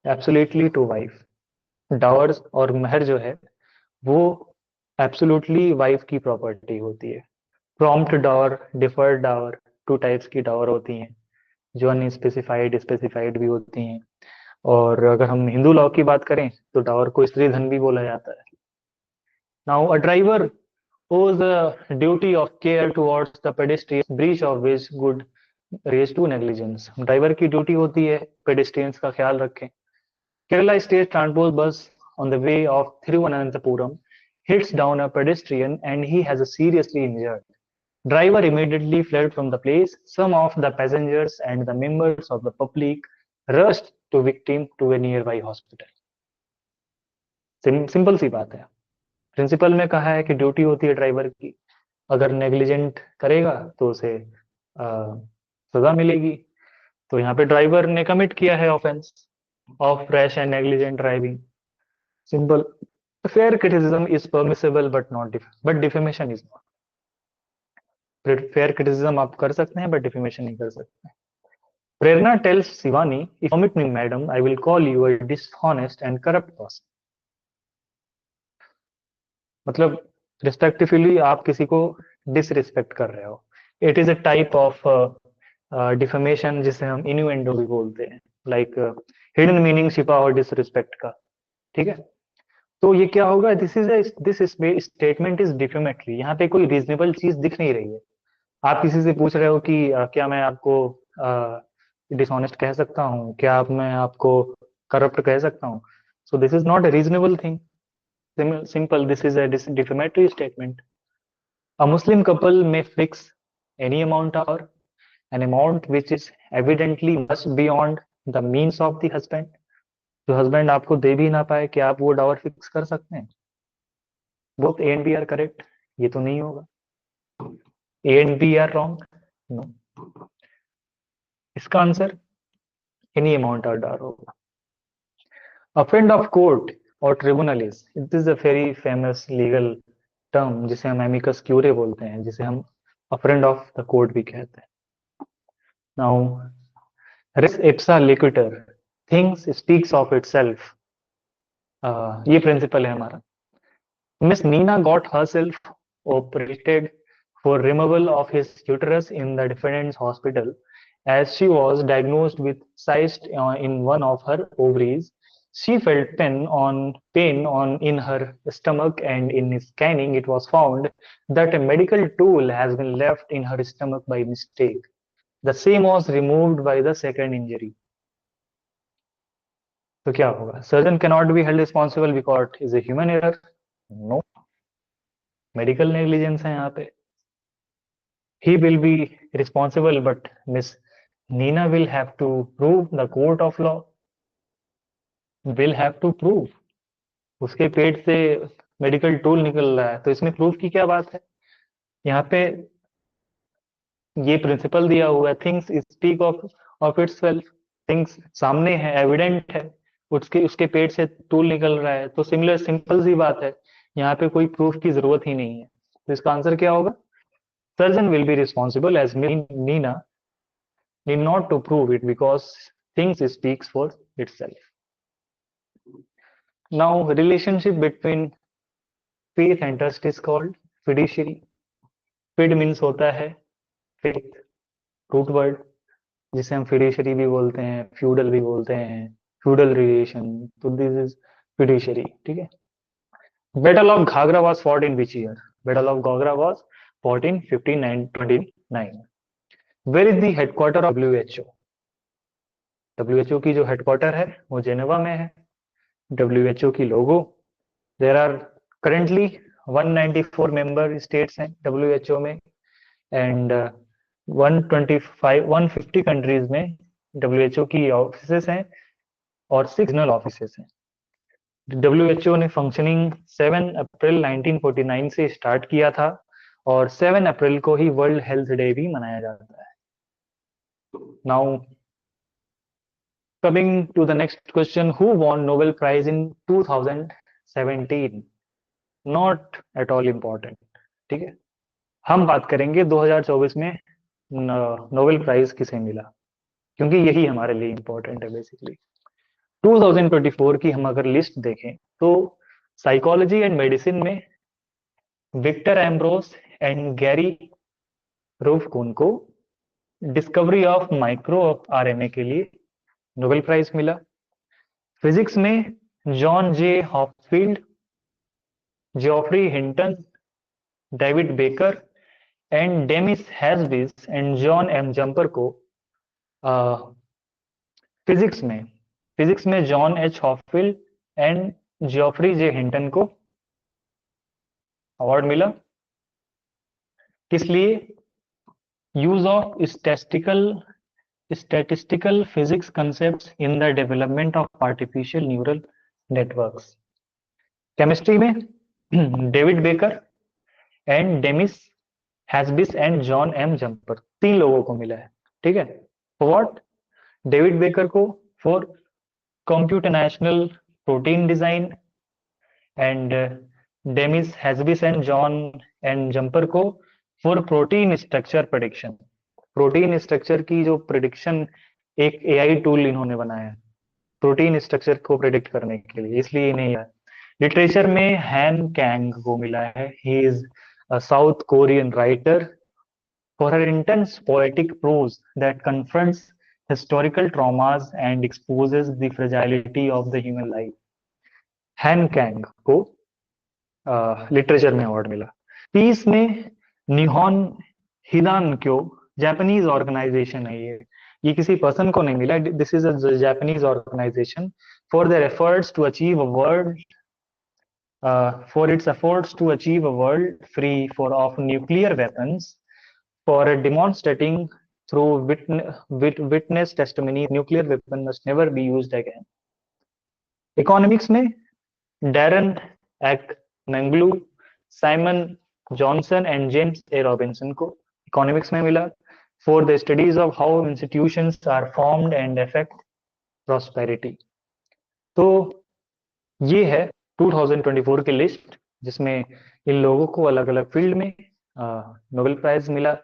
absolutely to wife. Dowers और महर जो है वो एब्सोल्युटली वाइफ की प्रॉपर्टी होती है। Prompt Dawar, deferred Dawar, two types की डावर होती हैं, जो अनस्पेसिफाइड, स्पेसिफाइड भी होती हैं। और अगर हम हिंदू लॉ की बात करें तो डावर को स्त्री धन भी बोला जाता है। Now a driver owes a duty of care towards the pedestrian, breach of which would raise to negligence। Driver की ड्यूटी होती है पेडेस्ट्रियंस का ख्याल रखें। Kerala State Transport bus on the way of Thiruvananthapuram hits down a pedestrian and he has a seriously injured. Driver immediately fled from the place. Some of the passengers and the members of the public rushed to victim to a nearby hospital। Simple सी बात है। Principal में कहा है कि duty होती है driver की, अगर नेग्लिजेंट करेगा तो उसे सजा मिलेगी। तो यहाँ पे ड्राइवर ने कमिट किया है offence of rash and negligent driving. Simple. Fair criticism is permissible but defamation is not. Fair criticism आप कर सकते हैं बट डिफेमेशन नहीं कर सकते। Prerna tells Shivani, if commit me madam I will call you a dishonest and corrupt person. मतलब respectfully आप किसी को डिसरिस्पेक्ट कर रहे हो। It is a type of defamation जिसे हम इन्यूएंडो भी बोलते हैं, लाइक हिडन मीनिंग छिपा और डिसरिस्पेक्ट का। ठीक है, तो ये क्या होगा, दिस स्टेटमेंट इज डिफेमेटरी। यहाँ पे कोई रीजनेबल चीज दिख नहीं रही है। आप किसी से पूछ रहे हो कि क्या मैं आपको डिसऑनेस्ट कह सकता हूँ, क्या आप मैं आपको करप्ट कह सकता हूँ। सो this is not a reasonable thing. Simple, this is a defamatory statement. A Muslim couple may fix any amount or an amount which is evidently much beyond the means of the husband। जो husband आपको दे भी ना पाए, क्या आप वो Dawar fix कर सकते हैं? Both A and B are correct, ये तो नहीं होगा। A and B are wrong, no. इसका आंसर एनी अमाउंट और डावर होगा। A friend of court or tribunal is, it is a very famous legal term जिसे हम amicus curiae बोलते हैं, जिसे हम a friend of the court भी कहते हैं। Now, res ipsa loquitur, things speaks of itself। ये प्रिंसिपल है हमारा। Miss Nina got herself operated for removal of his uterus in the defendant's hospital as she was diagnosed with cyst in one of her ovaries. She felt pain on in her stomach, and in scanning it was found that a medical tool has been left in her stomach by mistake. The same was removed by the second injury। तो क्या होगा? Surgeon cannot be held responsible because it is a human error। No, medical negligence है यहाँ पे। He will be responsible, but Miss Nina will have to prove, the court of law will have to prove। उसके पेट से medical tool निकल रहा है, तो इसमें प्रूफ की क्या बात है? यहाँ पे ये प्रिंसिपल दिया हुआ है, things speak of itself. Things सामने है, एविडेंट है, उसके उसके पेट से टूल निकल रहा है, तो सिंपल सी बात है, यहाँ पे कोई प्रूफ की जरूरत ही नहीं है। तो इसका आंसर क्या होगा? Surgeon will be responsible as Neena need not to prove it because things speaks for itself। Now, relationship between faith and trust is called fiduciary। Fid means होता है faith, root word, जिसे हम fiduciary भी बोलते हैं, feudal भी बोलते हैं, feudal relation। तो this is fiduciary। ठीक है। Battle of Ghagra was fought in which year? Battle of Ghagra was fought in 1529। Where is the headquarter of WHO? WHO की जो हेडक्वार्टर है वो जेनेवा में है। WHO की logo, there are currently 194 member states हैं WHO में, and 150 countries में WHO की ऑफिसेस हैं और 6 रीजनल ऑफिसेस हैं। WHO ने फंक्शनिंग 7 अप्रैल 1949 से स्टार्ट किया था और 7 अप्रैल को ही वर्ल्ड हेल्थ डे भी मनाया जाता है। Now coming to the next question, who won Nobel Prize in 2006? 17, not at all important. ठीक है, हम बात करेंगे 2024 में नोबेल प्राइज किसे मिला, क्योंकि यही हमारे लिए इम्पोर्टेंट है बेसिकली। 2024 की हम अगर लिस्ट देखें तो साइकोलॉजी एंड मेडिसिन में Victor Ambros and Gary Ruvkun को डिस्कवरी ऑफ माइक्रो आरएनए के लिए नोबेल प्राइज मिला। फिजिक्स में John J Hopfield, Geoffrey Hinton, David Baker and Demis Hassabis and John M Jumper को फिजिक्स में John H Hopfield and Geoffrey J Hinton को award मिला। किस लिए? Use of statistical physics concepts in the development of artificial neural networks। Chemistry में David Baker and Demis Hassabis and John M Jumper, 3 लोगों को मिला है। ठीक है, व्हाट? डेविड बेकर को for computational protein design and Demis Hassabis and John and Jumper को for protein structure prediction. Protein structure की जो प्रिडिक्शन एक एआई टूल इन्होंने बनाया है प्रोटीन स्ट्रक्चर को प्रिडिक्ट करने के लिए, इसलिए इन्हें है। लिटरेचर में हैन कैंग को मिला है। He is a South Korean writer for her intense poetic prose that confronts historical traumas and exposes the fragility of the human life। Han Kang को लिटरेचर में अवार्ड मिला। पीस में निहोन हिनानक्यो, जापानीज ऑर्गेनाइजेशन है ये किसी person को नहीं मिला। This is a Japanese organisation for their efforts to achieve a world for its efforts to achieve a world free for of nuclear weapons for demonstrating through witness testimony nuclear weapon must never be used again। Economics में Daron Acemoglu, Simon Johnson and James A Robinson को economics में मिला for the studies of how institutions are formed and affect prosperity. तो ये है 2024 की list जिसमें इन लोगों को अलग अलग फील्ड में नोबेल प्राइज मिला।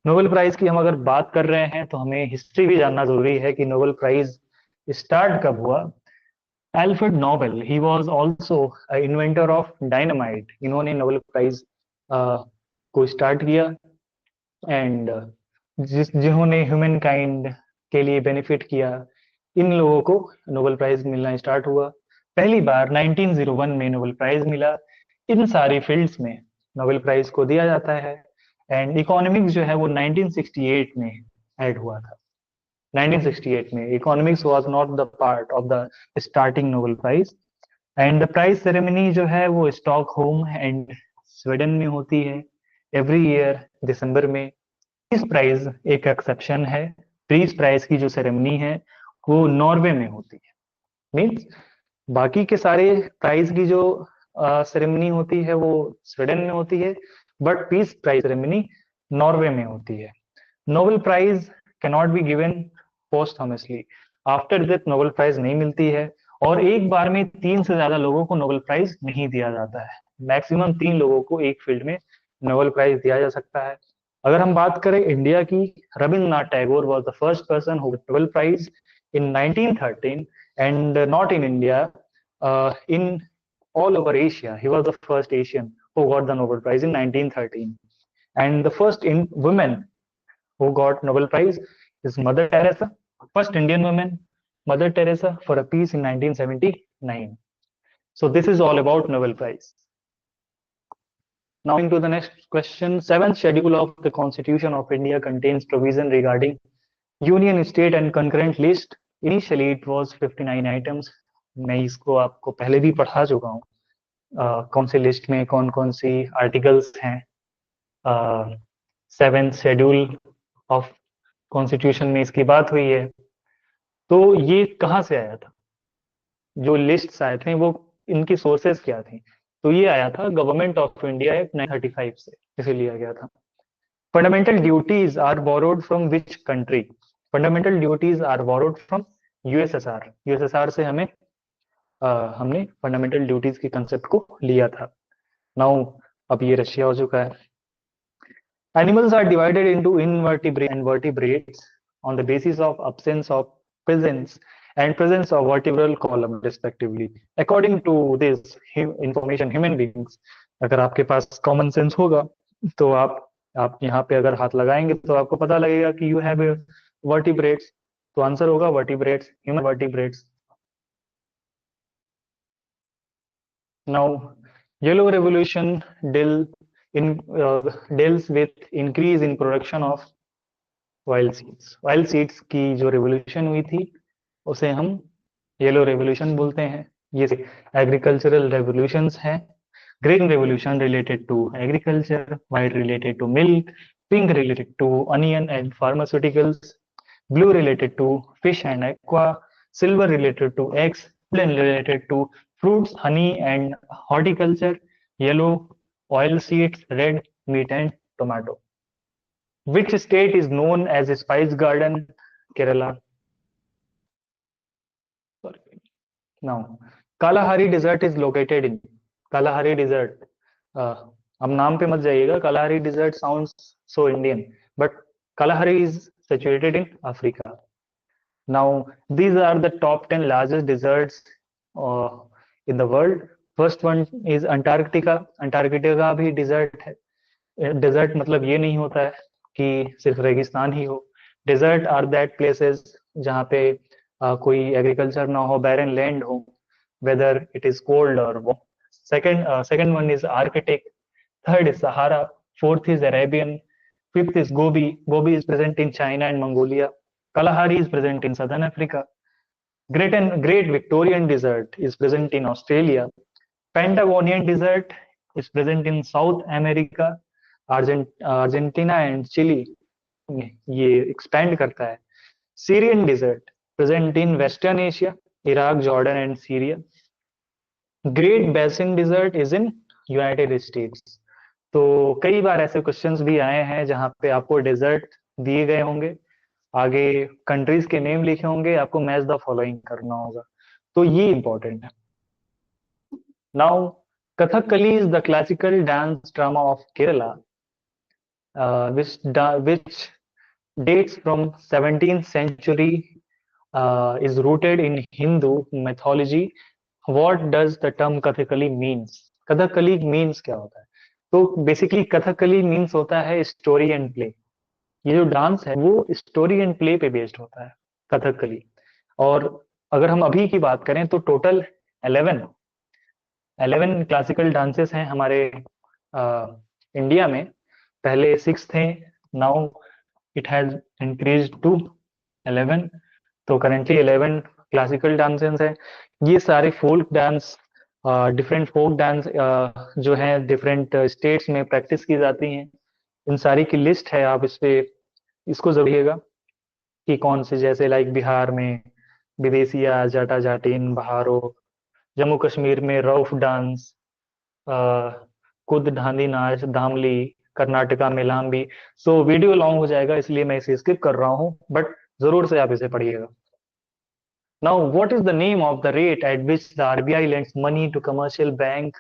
नोबेल प्राइज की हम अगर बात कर रहे हैं तो हमें हिस्ट्री भी जानना जरूरी है कि नोबेल प्राइज स्टार्ट कब हुआ। Alfred Nobel, he was also inventor of dynamite, इन्होंने नोबेल प्राइज को स्टार्ट किया एंड जिन्होंने ह्यूमन काइंड के लिए बेनिफिट किया, इन लोगों को नोबेल प्राइज मिलना स्टार्ट हुआ। पहली बार 1901 में नोबेल प्राइज मिला। इन सारी फील्ड्स में नोबेल प्राइज को दिया जाता है एंड इकोनॉमिक्स जो है वो 1968 में ऐड हुआ था। 1968 में economics was not the part of the starting Nobel Prize and the prize ceremony जो है वो स्टॉकहोम एंड स्वीडन में होती है एवरी ईयर दिसंबर में। पीस प्राइज एक एक्सेप्शन है। पीस प्राइज की जो सेरेमनी है वो नॉर्वे में होती है। मीन्स बाकी के सारे प्राइज की जो सेरेमनी होती है वो स्वीडन में होती है, but peace prize ceremony Norway में होती है। Nobel prize can not be given posthumously, after death Nobel prize नहीं मिलती है और एक बार में 3 से ज्यादा लोगों को नोबेल प्राइज नहीं दिया जाता है। मैक्सिमम 3 लोगों को एक फील्ड में नोबेल प्राइज दिया जा सकता है। अगर हम बात करें इंडिया की, Rabindranath Tagore was the first person who got Nobel Prize in 1913 and not in India, in all over Asia. He was the first Asian who got the Nobel Prize in 1913. And the first woman who got Nobel Prize is Mother Teresa, first Indian woman, Mother Teresa, for a peace in 1979. So this is all about Nobel Prize. Now into the next question. 7th schedule of the Constitution of India contains provision regarding Union, State and concurrent list. Initially it was 59 items. मैं इसको आपको पहले भी पढ़ा चुका हूँ, कौन सी list में कौन कौन सी आर्टिकल्स हैं। 7th शेड्यूल ऑफ कॉन्स्टिट्यूशन में इसकी बात हुई है। तो ये कहाँ से आया था? जो लिस्ट आए थे वो इनकी सोर्सेस क्या थी? तो ये आया था गवर्नमेंट ऑफ इंडिया एक्ट 1935 से, इसे लिया गया था। Fundamental duties are borrowed from which country? Fundamental duties are borrowed from USSR. USSR से हमें हमने फंडामेंटल ड्यूटीज के कंसेप्ट को लिया था। नाउ अब ये रशिया हो चुका है। Animals are divided into invertebrates and vertebrates on the basis of absence of presence and presence of vertebral column respectively. According to this information, human beings, अगर आपके पास कॉमन सेंस होगा तो आप यहाँ पे अगर हाथ लगाएंगे तो आपको पता लगेगा कि यू हैव वर्टिब्रेट्स, तो आंसर होगा vertebrates, human vertebrates. Now, yellow revolution deals with increase in production of wild seeds की जो रेवोल्यूशन हुई थी उसे हम येलो रेवोल्यूशन बोलते हैं। ये एग्रीकल्चरल रेवोल्यूशंस हैं। Green revolution related to agriculture, white related to milk, pink related to onion and pharmaceuticals, blue related to fish and aqua, silver related to eggs, plain related to fruits, honey and horticulture, yellow oil seeds, red meat and tomato. Which state is known as a spice garden? Kerala. Sorry. Now, Kalahari Desert is located in Kalahari Desert. अब नाम पे मत जाइएगा, Kalahari Desert sounds so Indian, but Kalahari is situated in Africa. Now, these are the top 10 largest deserts in the world. First one is Antarctica. Antarctica भी desert है। Desert मतलब ये नहीं होता है कि सिर्फ रेगिस्तान ही हो। डेजर्ट आर दैट प्लेसेस जहाँ पे कोई एग्रीकल्चर ना हो, बैरन लैंड हो, वेदर इट इज कोल्ड और वो। Second one is Arctic, third is Sahara, fourth is Arabian, fifth is Gobi. Gobi is present in China and Mongolia. Kalahari is present in southern Africa. Great Victorian Desert is present in Australia. Patagonian Desert is present in South America. Argentina and Chile ये expand करता है। Syrian Desert present in Western Asia, Iraq, Jordan and Syria. Great Basin Desert is in United States. तो कई बार ऐसे questions भी आए हैं जहां पे आपको डेजर्ट दिए गए होंगे, आगे कंट्रीज के नेम लिखे होंगे, आपको मैच द फॉलोइंग करना होगा, तो ये इंपॉर्टेंट है। Now, Kathakali is the classical dance drama of Kerala, which dates from 17th century, is rooted in Hindu mythology. What does the term Kathakali means? Kathakali means क्या होता है? तो बेसिकली कथकली मीन्स होता है स्टोरी एंड प्ले। ये जो dance है वो स्टोरी एंड प्ले पे बेस्ड होता है कथकली। और अगर हम अभी की बात करें तो टोटल 11 क्लासिकल डांसेस हैं हमारे इंडिया में। पहले 6 थे, now it has increased to 11। तो करेंटली 11 क्लासिकल डांसेस हैं। ये सारे folk dance, different folk dance जो है डिफरेंट स्टेट्स में प्रैक्टिस की जाती हैं, इन सारी की लिस्ट है। आप इस पे इसको जरूरिएगा कि कौन से, जैसे लाइक बिहार में विदेशिया, जाटा जाटिन, बहारो, जम्मू कश्मीर में रऊफ डांस, कुद ढांडी नाच, धामली, कर्नाटका में लाम्बी। सो वीडियो लॉन्ग हो जाएगा इसलिए मैं इसे स्किप कर रहा हूँ, बट जरूर से आप इसे पढ़िएगा। Now, what is the name of the rate at which the RBI lends money to commercial bank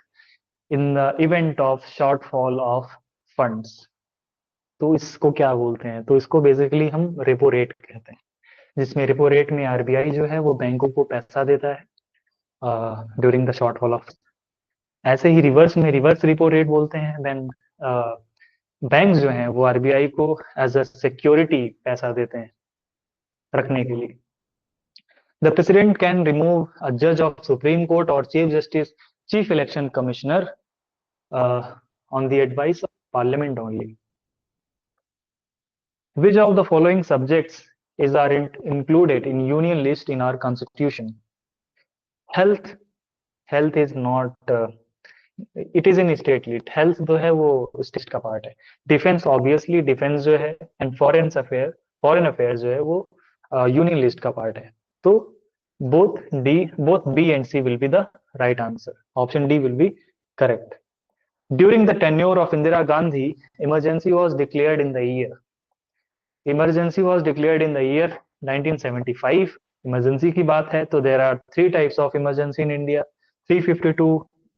in the event of shortfall of funds? तो इसको क्या बोलते हैं? तो इसको बेसिकली हम रेपो रेट कहते हैं, जिसमें रेपो रेट में आरबीआई जो है वो बैंकों को पैसा देता है ड्यूरिंग द शॉर्टफॉल ऑफ। ऐसे ही रिवर्स में रिवर्स रेपो रेट बोलते हैं, देन बैंक जो हैं वो आरबीआई को एज अ सिक्योरिटी पैसा देते हैं रखने के लिए। The president can remove a judge of Supreme Court or Chief Justice, Chief Election Commissioner on the advice of Parliament only. Which of the following subjects are included in Union list in our Constitution? Health. Health is not. It is in state list. Health जो है वो state का part है. Defense obviously defense जो है and foreign affairs जो है वो Union list का part है. तो both B and C will be the right answer. Option D will be correct. During the tenure of Indira Gandhi, emergency was declared in the year. Emergency was declared in the year 1975, emergency की बात है तो there are 3 types of emergency in India. 352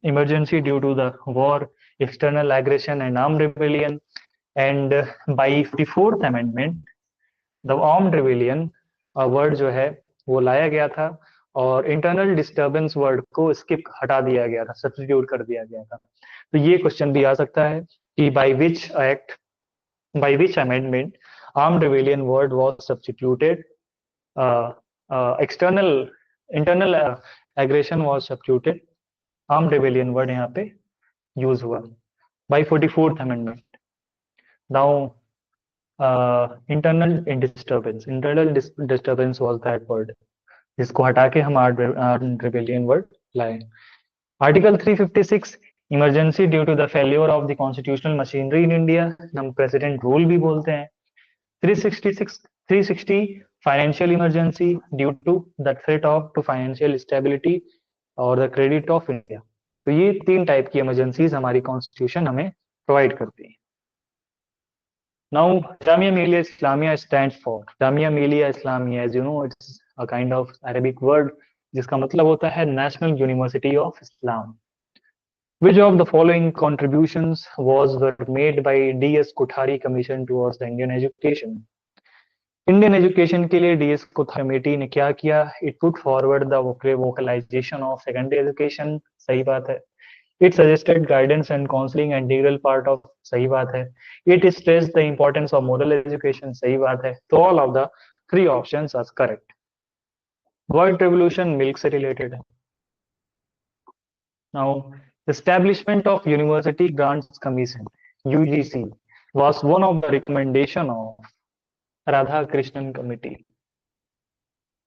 emergency due to the war, external aggression and armed rebellion. And by 54th amendment the armed rebellion word जो है वो लाया गया था और इंटरनल डिस्टर्बेंस वर्ड को स्किप हटा दिया गया था, सब्स्टिट्यूट कर दिया गया था. तो ये क्वेश्चन भी आ सकता है कि by which act, by which amendment armed rebellion word was substituted, external internal aggression was substituted, armed rebellion word यहाँ पे यूज हुआ by 44th amendment. Now internal disturbance was that word जिसको हटा के हम armed rebellion word लाए. Article 356 emergency due to the failure of the constitutional machinery in India, हम president rule भी बोलते हैं. 360 financial emergency due to the threat of to financial stability और द क्रेडिट ऑफ इंडिया. तो ये 3 type की emergencies हमारी कॉन्स्टिट्यूशन हमें प्रोवाइड करती है. Now Jamia Millia Islamia stands for, Jamia Millia Islamia, as you know it's a kind of Arabic word जिसका मतलब होता है national university of Islam. Which of the following contributions were made by D.S. Kothari Commission towards the Indian education? Indian education के लिए DS Kothari committee ने क्या किया? It put forward the vocalisation of secondary education, सही बात है. It suggested guidance and counselling and integral part of, सही बात है. It stressed the importance of moral education, सही बात है. तो all of the 3 options are correct. White revolution milk से रिलेटेड है. नाउ establishment of University Grants Commission (UGC) was one of the recommendation of Radhakrishnan Committee.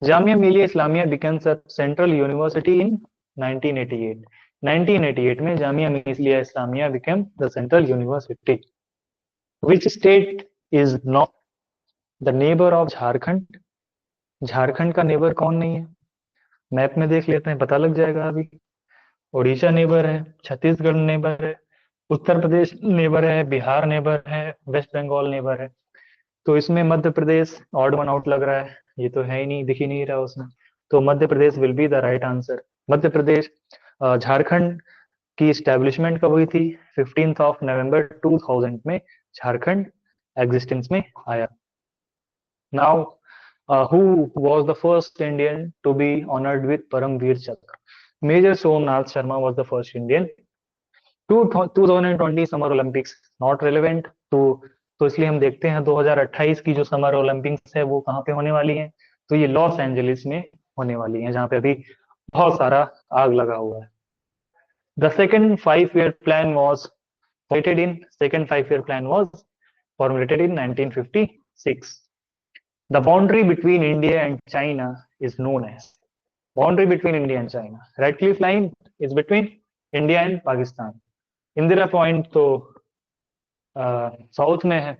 Jamia Millia Islamia becomes a central university in 1988. 1988 में Jamia Millia Islamia became the central university. Which state is not the neighbor of Jharkhand? Jharkhand का neighbour कौन नहीं है? Map में देख लेते हैं, पता लग जाएगा अभी. उड़ीसा नेबर है, छत्तीसगढ़ नेबर है, उत्तर प्रदेश नेबर है, बिहार नेबर है, वेस्ट बंगाल नेबर है. तो इसमें Madhya Pradesh odd one out लग रहा है, ये तो है ही नहीं, दिख ही नहीं रहा उसमें. तो Madhya Pradesh will be the right answer. Madhya Pradesh. Jharkhand की स्टैब्लिशमेंट कब हुई थी? 15 नवंबर 2000 में झारखंड एग्जिस्टेंस में आया. Now who was the first Indian to be honoured with Paramvir Chakra? Major Somnath Sharma was the first Indian. 2020 summer Olympics not relevant. तो इसलिए हम देखते हैं 2028 की जो समर ओलंपिक्स है वो कहाँ पे होने वाली है? तो ये लॉस एंजलिस में होने वाली है, जहाँ पे अभी बहुत सारा आग लगा हुआ है. The second 5-year plan was formulated in 1956. The boundary between India and China is known as boundary between India and China. Radcliffe line is between India and Pakistan. Indira point तो साउथ में है.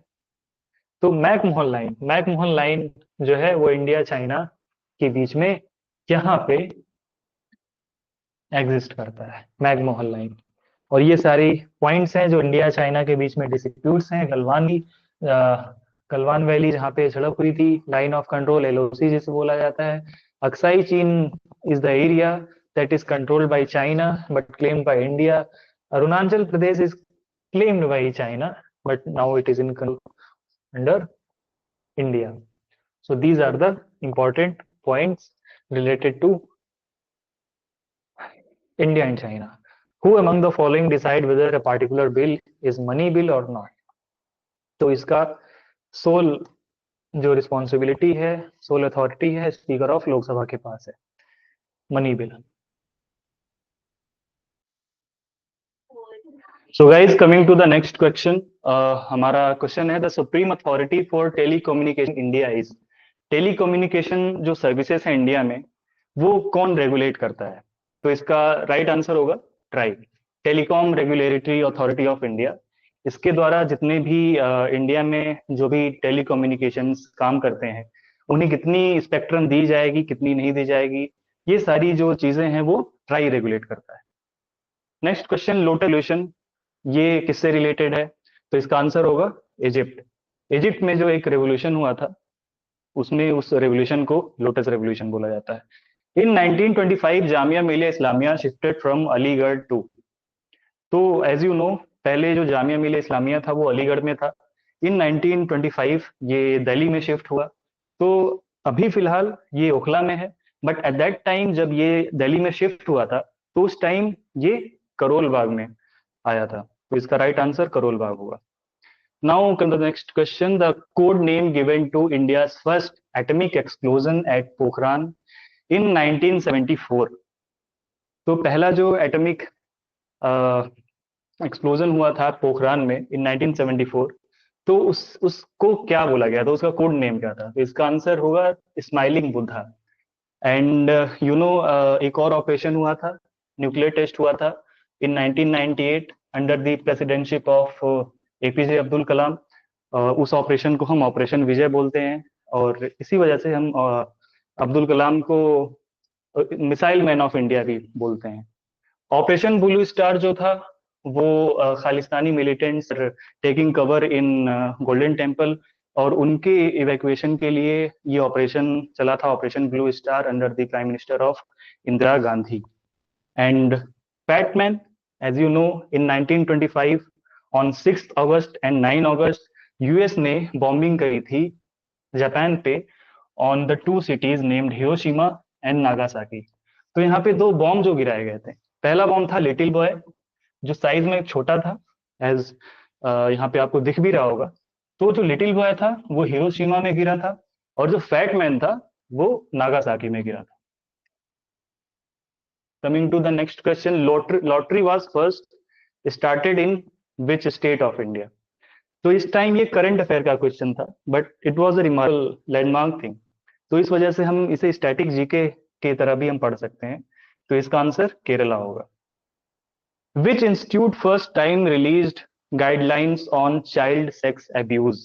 तो मैकमोहन लाइन जो है वो India China के बीच में यहाँ पे एग्जिस्ट करता है, मैकमोहन लाइन. और ये सारी पॉइंट्स हैं जो इंडिया चाइना के बीच में डिस्प्यूट्स हैं. गलवान वैली जहाँ पे झड़प हुई थी, लाइन ऑफ कंट्रोल एलओसी जिसे बोला जाता है. अक्साई चीन is the area that is controlled by China but claimed by India. Arunachal Pradesh is claimed by China but now it is in under India. So these are the important points related to India and China. Who among the following decide whether a particular bill is money bill or not? तो इसका soul जो responsibility है, soul authority है, speaker of Lok Sabha के पास है. Money bill. So guys, coming to the next question, हमारा question है the supreme authority for telecommunication India is. Telecommunication जो सर्विसेज है इंडिया में वो कौन रेगुलेट करता है? तो इसका राइट आंसर होगा try, telecom regulatory authority of India. इसके द्वारा जितने भी इंडिया में जो भी टेलीकम्युनिकेशन काम करते हैं उन्हें कितनी स्पेक्ट्रम दी जाएगी, कितनी नहीं दी जाएगी, ये सारी जो चीजें हैं वो ट्राई रेगुलेट करता है. नेक्स्ट क्वेश्चन, लोटस रेवोल्यूशन, ये किससे रिलेटेड है? तो इसका आंसर होगा इजिप्ट. इजिप्ट में जो एक रेवोल्यूशन हुआ था उसमें उस रेवोल्यूशन को लोटस रेवोल्यूशन बोला जाता है। इन 1925 Jamia Millia Islamia shifted from Aligarh to, तो एज यू नो पहले जो जामिया मिलिया इस्लामिया था वो अलीगढ़ में था। इन 1925 ये दिल्ली में शिफ्ट हुआ। तो अभी फिलहाल ये ओखला में है, बट एट दैट टाइम जब ये दिल्ली में शिफ्ट हुआ था तो उस टाइम ये करोल बाग में आया था। तो इसका राइट आंसर करोल बाग होगा। Now come the next question, the code name given to India first atomic explosion at Pokhran in 1974। तो पहला जो एटॉमिक एक्सप्लोजन हुआ था पोखरान में इन 1974, तो उसको क्या बोला गया था, उसका कोड नेम क्या था? तो इसका आंसर होगा smiling Buddha. And you know एक और ऑपरेशन हुआ था, न्यूक्लियर टेस्ट हुआ था in 1998 under the presidentship of APJ Abdul Kalam. उस ऑपरेशन को हम ऑपरेशन विजय बोलते हैं, और इसी वजह से हम अब्दुल कलाम को मिसाइल मैन ऑफ इंडिया भी बोलते हैं। ऑपरेशन ब्लू स्टार जो था वो Khalistani militants taking cover in Golden Temple, और उनके इवैक्यूएशन के लिए ये ऑपरेशन चला था, operation blue star under the prime minister of Indira Gandhi. And Fat Man, as you know, in 1925 on 6 August and 9 August US ने बॉम्बिंग करी थी जापान पे on the two cities named Hiroshima and Nagasaki. तो यहाँ पे दो बॉम्ब जो गिराए गए थे, पहला बॉम्ब था लिटिल बॉय जो साइज में छोटा था, एज यहाँ पे आपको दिख भी रहा होगा। तो जो लिटिल बॉय था वो हिरोशिमा में गिरा था, और जो फैट मैन था वो नागासाकी में गिरा था। Coming to the next question, lottery was first started in which state of India? तो इस टाइम ये करंट अफेयर का क्वेश्चन था, but it was a remarkable landmark thing, तो इस वजह से हम इसे स्टैटिक जीके की तरह भी हम पढ़ सकते हैं। तो इसका आंसर केरला होगा। Which institute first time released guidelines on child sex abuse?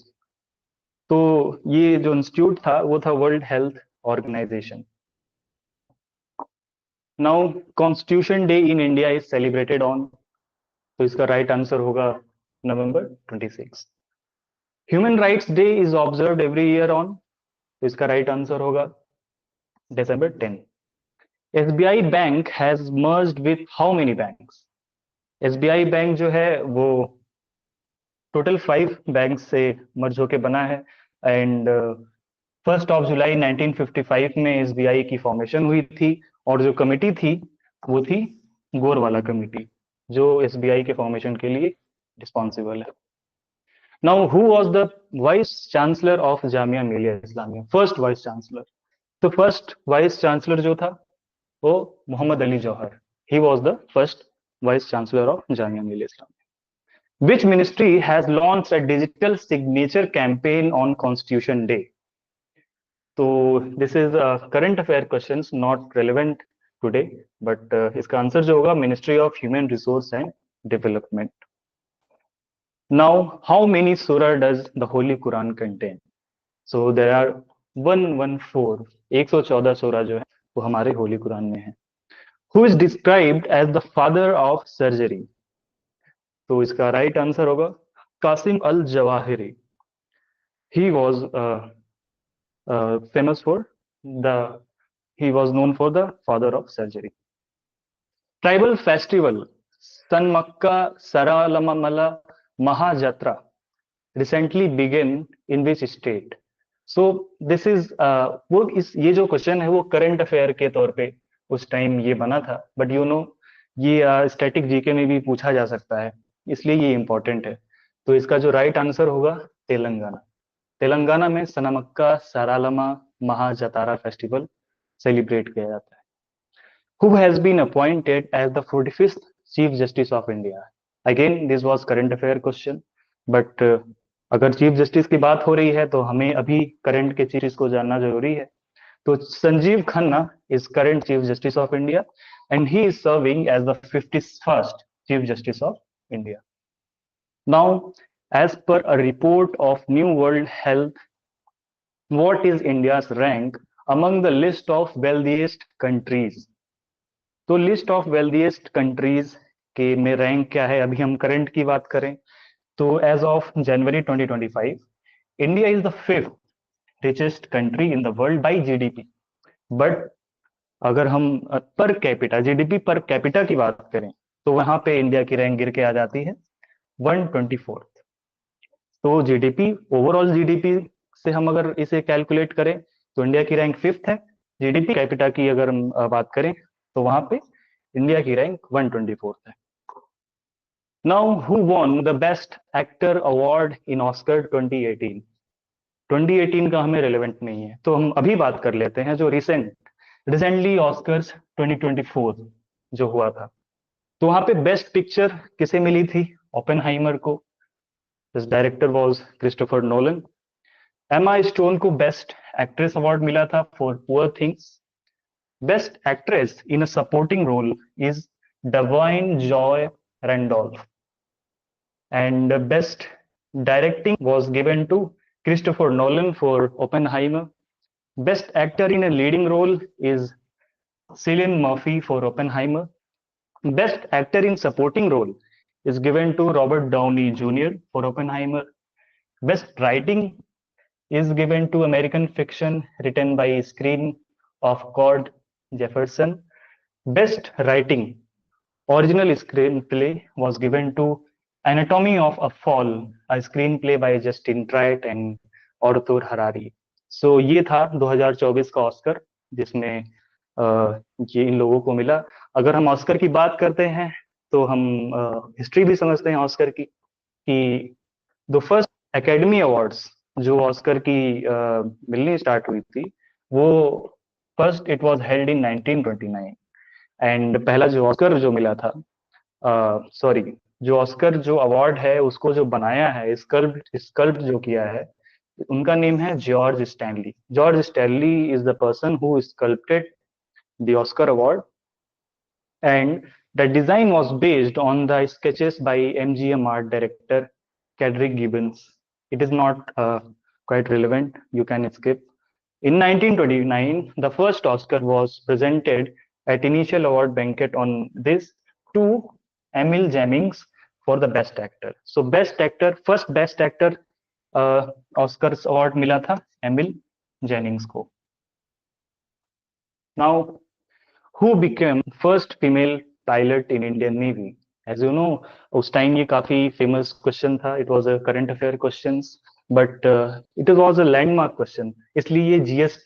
तो ये जो इंस्टीट्यूट था वो था World Health Organisation. Now constitution day in India is celebrated on, तो इसका राइट आंसर होगा November 26। Human rights day is observed every year on, तो इसका राइट आंसर होगा December 10। SBI bank has merged with how many banks? SBI bank जो है वो total 5 bank से मर्ज होके बना है। एंड 1 जुलाई 1955 में एसबीआई की फॉर्मेशन हुई थी, और जो कमेटी थी वो थी गोरवाला कमेटी, जो एसबीआई के फॉर्मेशन के लिए रिस्पॉन्सिबल है। Now who was the vice chancellor of Jamia Millia Islamia, first vice chancellor? तो फर्स्ट वाइस चांसलर जो था वो Mohammad Ali Jauhar, he was the first vice chancellor of Jamia Millia Islamia. Which ministry has launched a digital signature campaign on Constitution Day? तो this is current affair questions, not relevant today, but इसका answer जो होगा ministry of human resource and development. Now, how many surah does the Holy Quran contain? So there are 114, 114 सूरा जो है वो हमारे होली कुरान में है। Who is described as the father of surgery? तो इसका राइट आंसर होगा Qasim al Zawahiri. He was famous for the, he was known for the father of surgery. Tribal festival Sanmakka Saralamala Mahajatra recently began in which state? So this is वो इस ये जो question है वो current affair के तौर पे उस टाइम ये बना था, बट यू नो ये स्टैटिक जीके में भी पूछा जा सकता है, इसलिए ये इंपॉर्टेंट है। तो इसका जो राइट आंसर होगा तेलंगाना। तेलंगाना में सनमक्का सारालमा महाजतारा फेस्टिवल सेलिब्रेट किया जाता है। Who has been appointed as the 45th Chief Justice of India? Again, this was current affair question, but अगर चीफ जस्टिस की बात हो रही है तो हमें अभी करंट के चीफ को जानना जरूरी है। तो Sanjeev Khanna is current Chief Justice of India and he is serving as the 51st Chief Justice of India. Now, as per a report of New World Health, what is India's rank among the list of wealthiest countries? तो list of wealthiest countries के में rank क्या है? अभी हम current की बात करें तो as of January 2025 India is the 5th richest country in the world by GDP. बट अगर हम per capita GDP per capita की बात करें तो वहां पे इंडिया की रैंक गिर के आ जाती है 124। तो जीडीपी, ओवरऑल जीडीपी से हम अगर इसे कैलकुलेट करें तो इंडिया की रैंक 5th है। जीडीपी कैपिटा की अगर हम बात करें तो वहां पे इंडिया की रैंक 124th है। Now who won the best actor award in Oscar 2018? 2018 का हमें रिलेवेंट नहीं है, तो हम अभी बात कर लेते हैं जो रिसेंटली ऑस्कर्स 2024 जो हुआ था। तो वहां पे बेस्ट पिक्चर किसे मिली थी? ओपेनहाइमर को। This director was Christopher Nolan. Emma Stone को बेस्ट एक्ट्रेस अवार्ड मिला था for Poor Things. Best actress in a supporting role is Da'Vine Joy Randolph, and best directing was given to Christopher Nolan for Oppenheimer. Best actor in a leading role is Cillian Murphy for Oppenheimer. Best actor in supporting role is given to Robert Downey Jr. for Oppenheimer. Best writing is given to American Fiction written by Screen of Cord Jefferson. Best writing original screenplay was given to Anatomy of a Fall, a screenplay by Justin Triet and Arthur Harari. So ये था 2024 का Oscar जिसमें ये इन लोगों को मिला। अगर हम ऑस्कर की बात करते हैं तो हम हिस्ट्री भी समझते हैं ऑस्कर की, कि द फर्स्ट एकेडमी अवार्ड्स जो ऑस्कर की मिलनी स्टार्ट हुई थी वो first it was held in 1929। And पहला जो ऑस्कर जो मिला था, सॉरी, जो ऑस्कर जो अवार्ड है उसको जो बनाया है, स्कल्प्ट जो किया है, उनका नेम है George Stanley. George Stanley is the person who sculpted the Oscar award, and the design was based on the sketches by MGM art director Cedric Gibbons. It is not quite relevant, you can skip. In 1929, the first Oscar was presented at initial award banquet on this to Emil Jannings for the best actor. So best actor, first best actor Oscars award मिला था Emil Jannings को. Now, who became first female pilot in Indian Navy? As you know, उस time ये काफी famous question था. It was a current affair questions, but it was a landmark question. इसलिए ये GS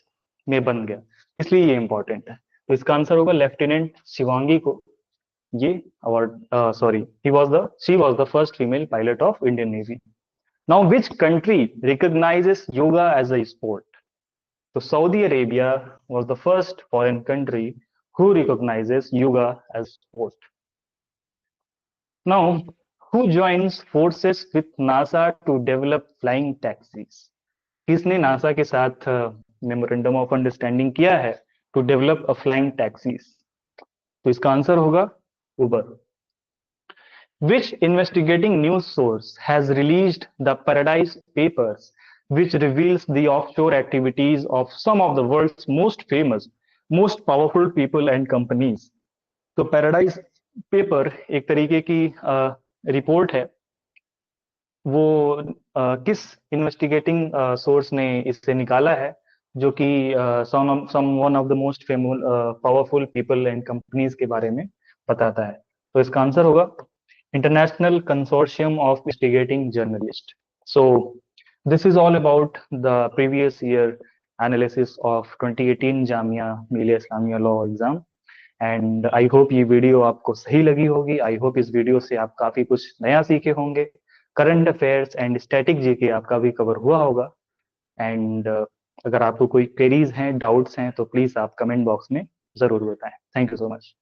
में बन गया, इसलिए ये इंपॉर्टेंट है. तो इसका आंसर होगा लेफ्टिनेंट शिवांगी को ये award, sorry, she was the first female pilot of Indian Navy. Now, which country recognizes yoga as a sport? So Saudi Arabia was the first foreign country who recognizes yoga as sport. Now, who joins forces with NASA to develop flying taxis? किसने NASA के साथ memorandum of understanding किया है to develop a flying taxis? तो इसका answer होगा Uber. Which investigating news source has released the Paradise Papers, which reveals the offshore activities of some of the world's most famous, most powerful people and companies? तो paradise paper एक तरीके की report है. वो किस investigating source ने इससे निकाला है, जो कि some one of the most famous powerful people and companies के बारे में बताता है. तो इसका आंसर होगा International Consortium of Investigating Journalists. So this is all about the previous year analysis of 2018 Jamia Millia Islamia law exam. And I hope ये video आपको सही लगी होगी. आई होप इस वीडियो से आप काफी कुछ नया सीखे होंगे. Current affairs and static GK आपका भी कवर हुआ होगा. एंड अगर आपको कोई क्वेरीज हैं, डाउट्स हैं, तो प्लीज आप कमेंट बॉक्स में जरूर बताएं. Thank you so much.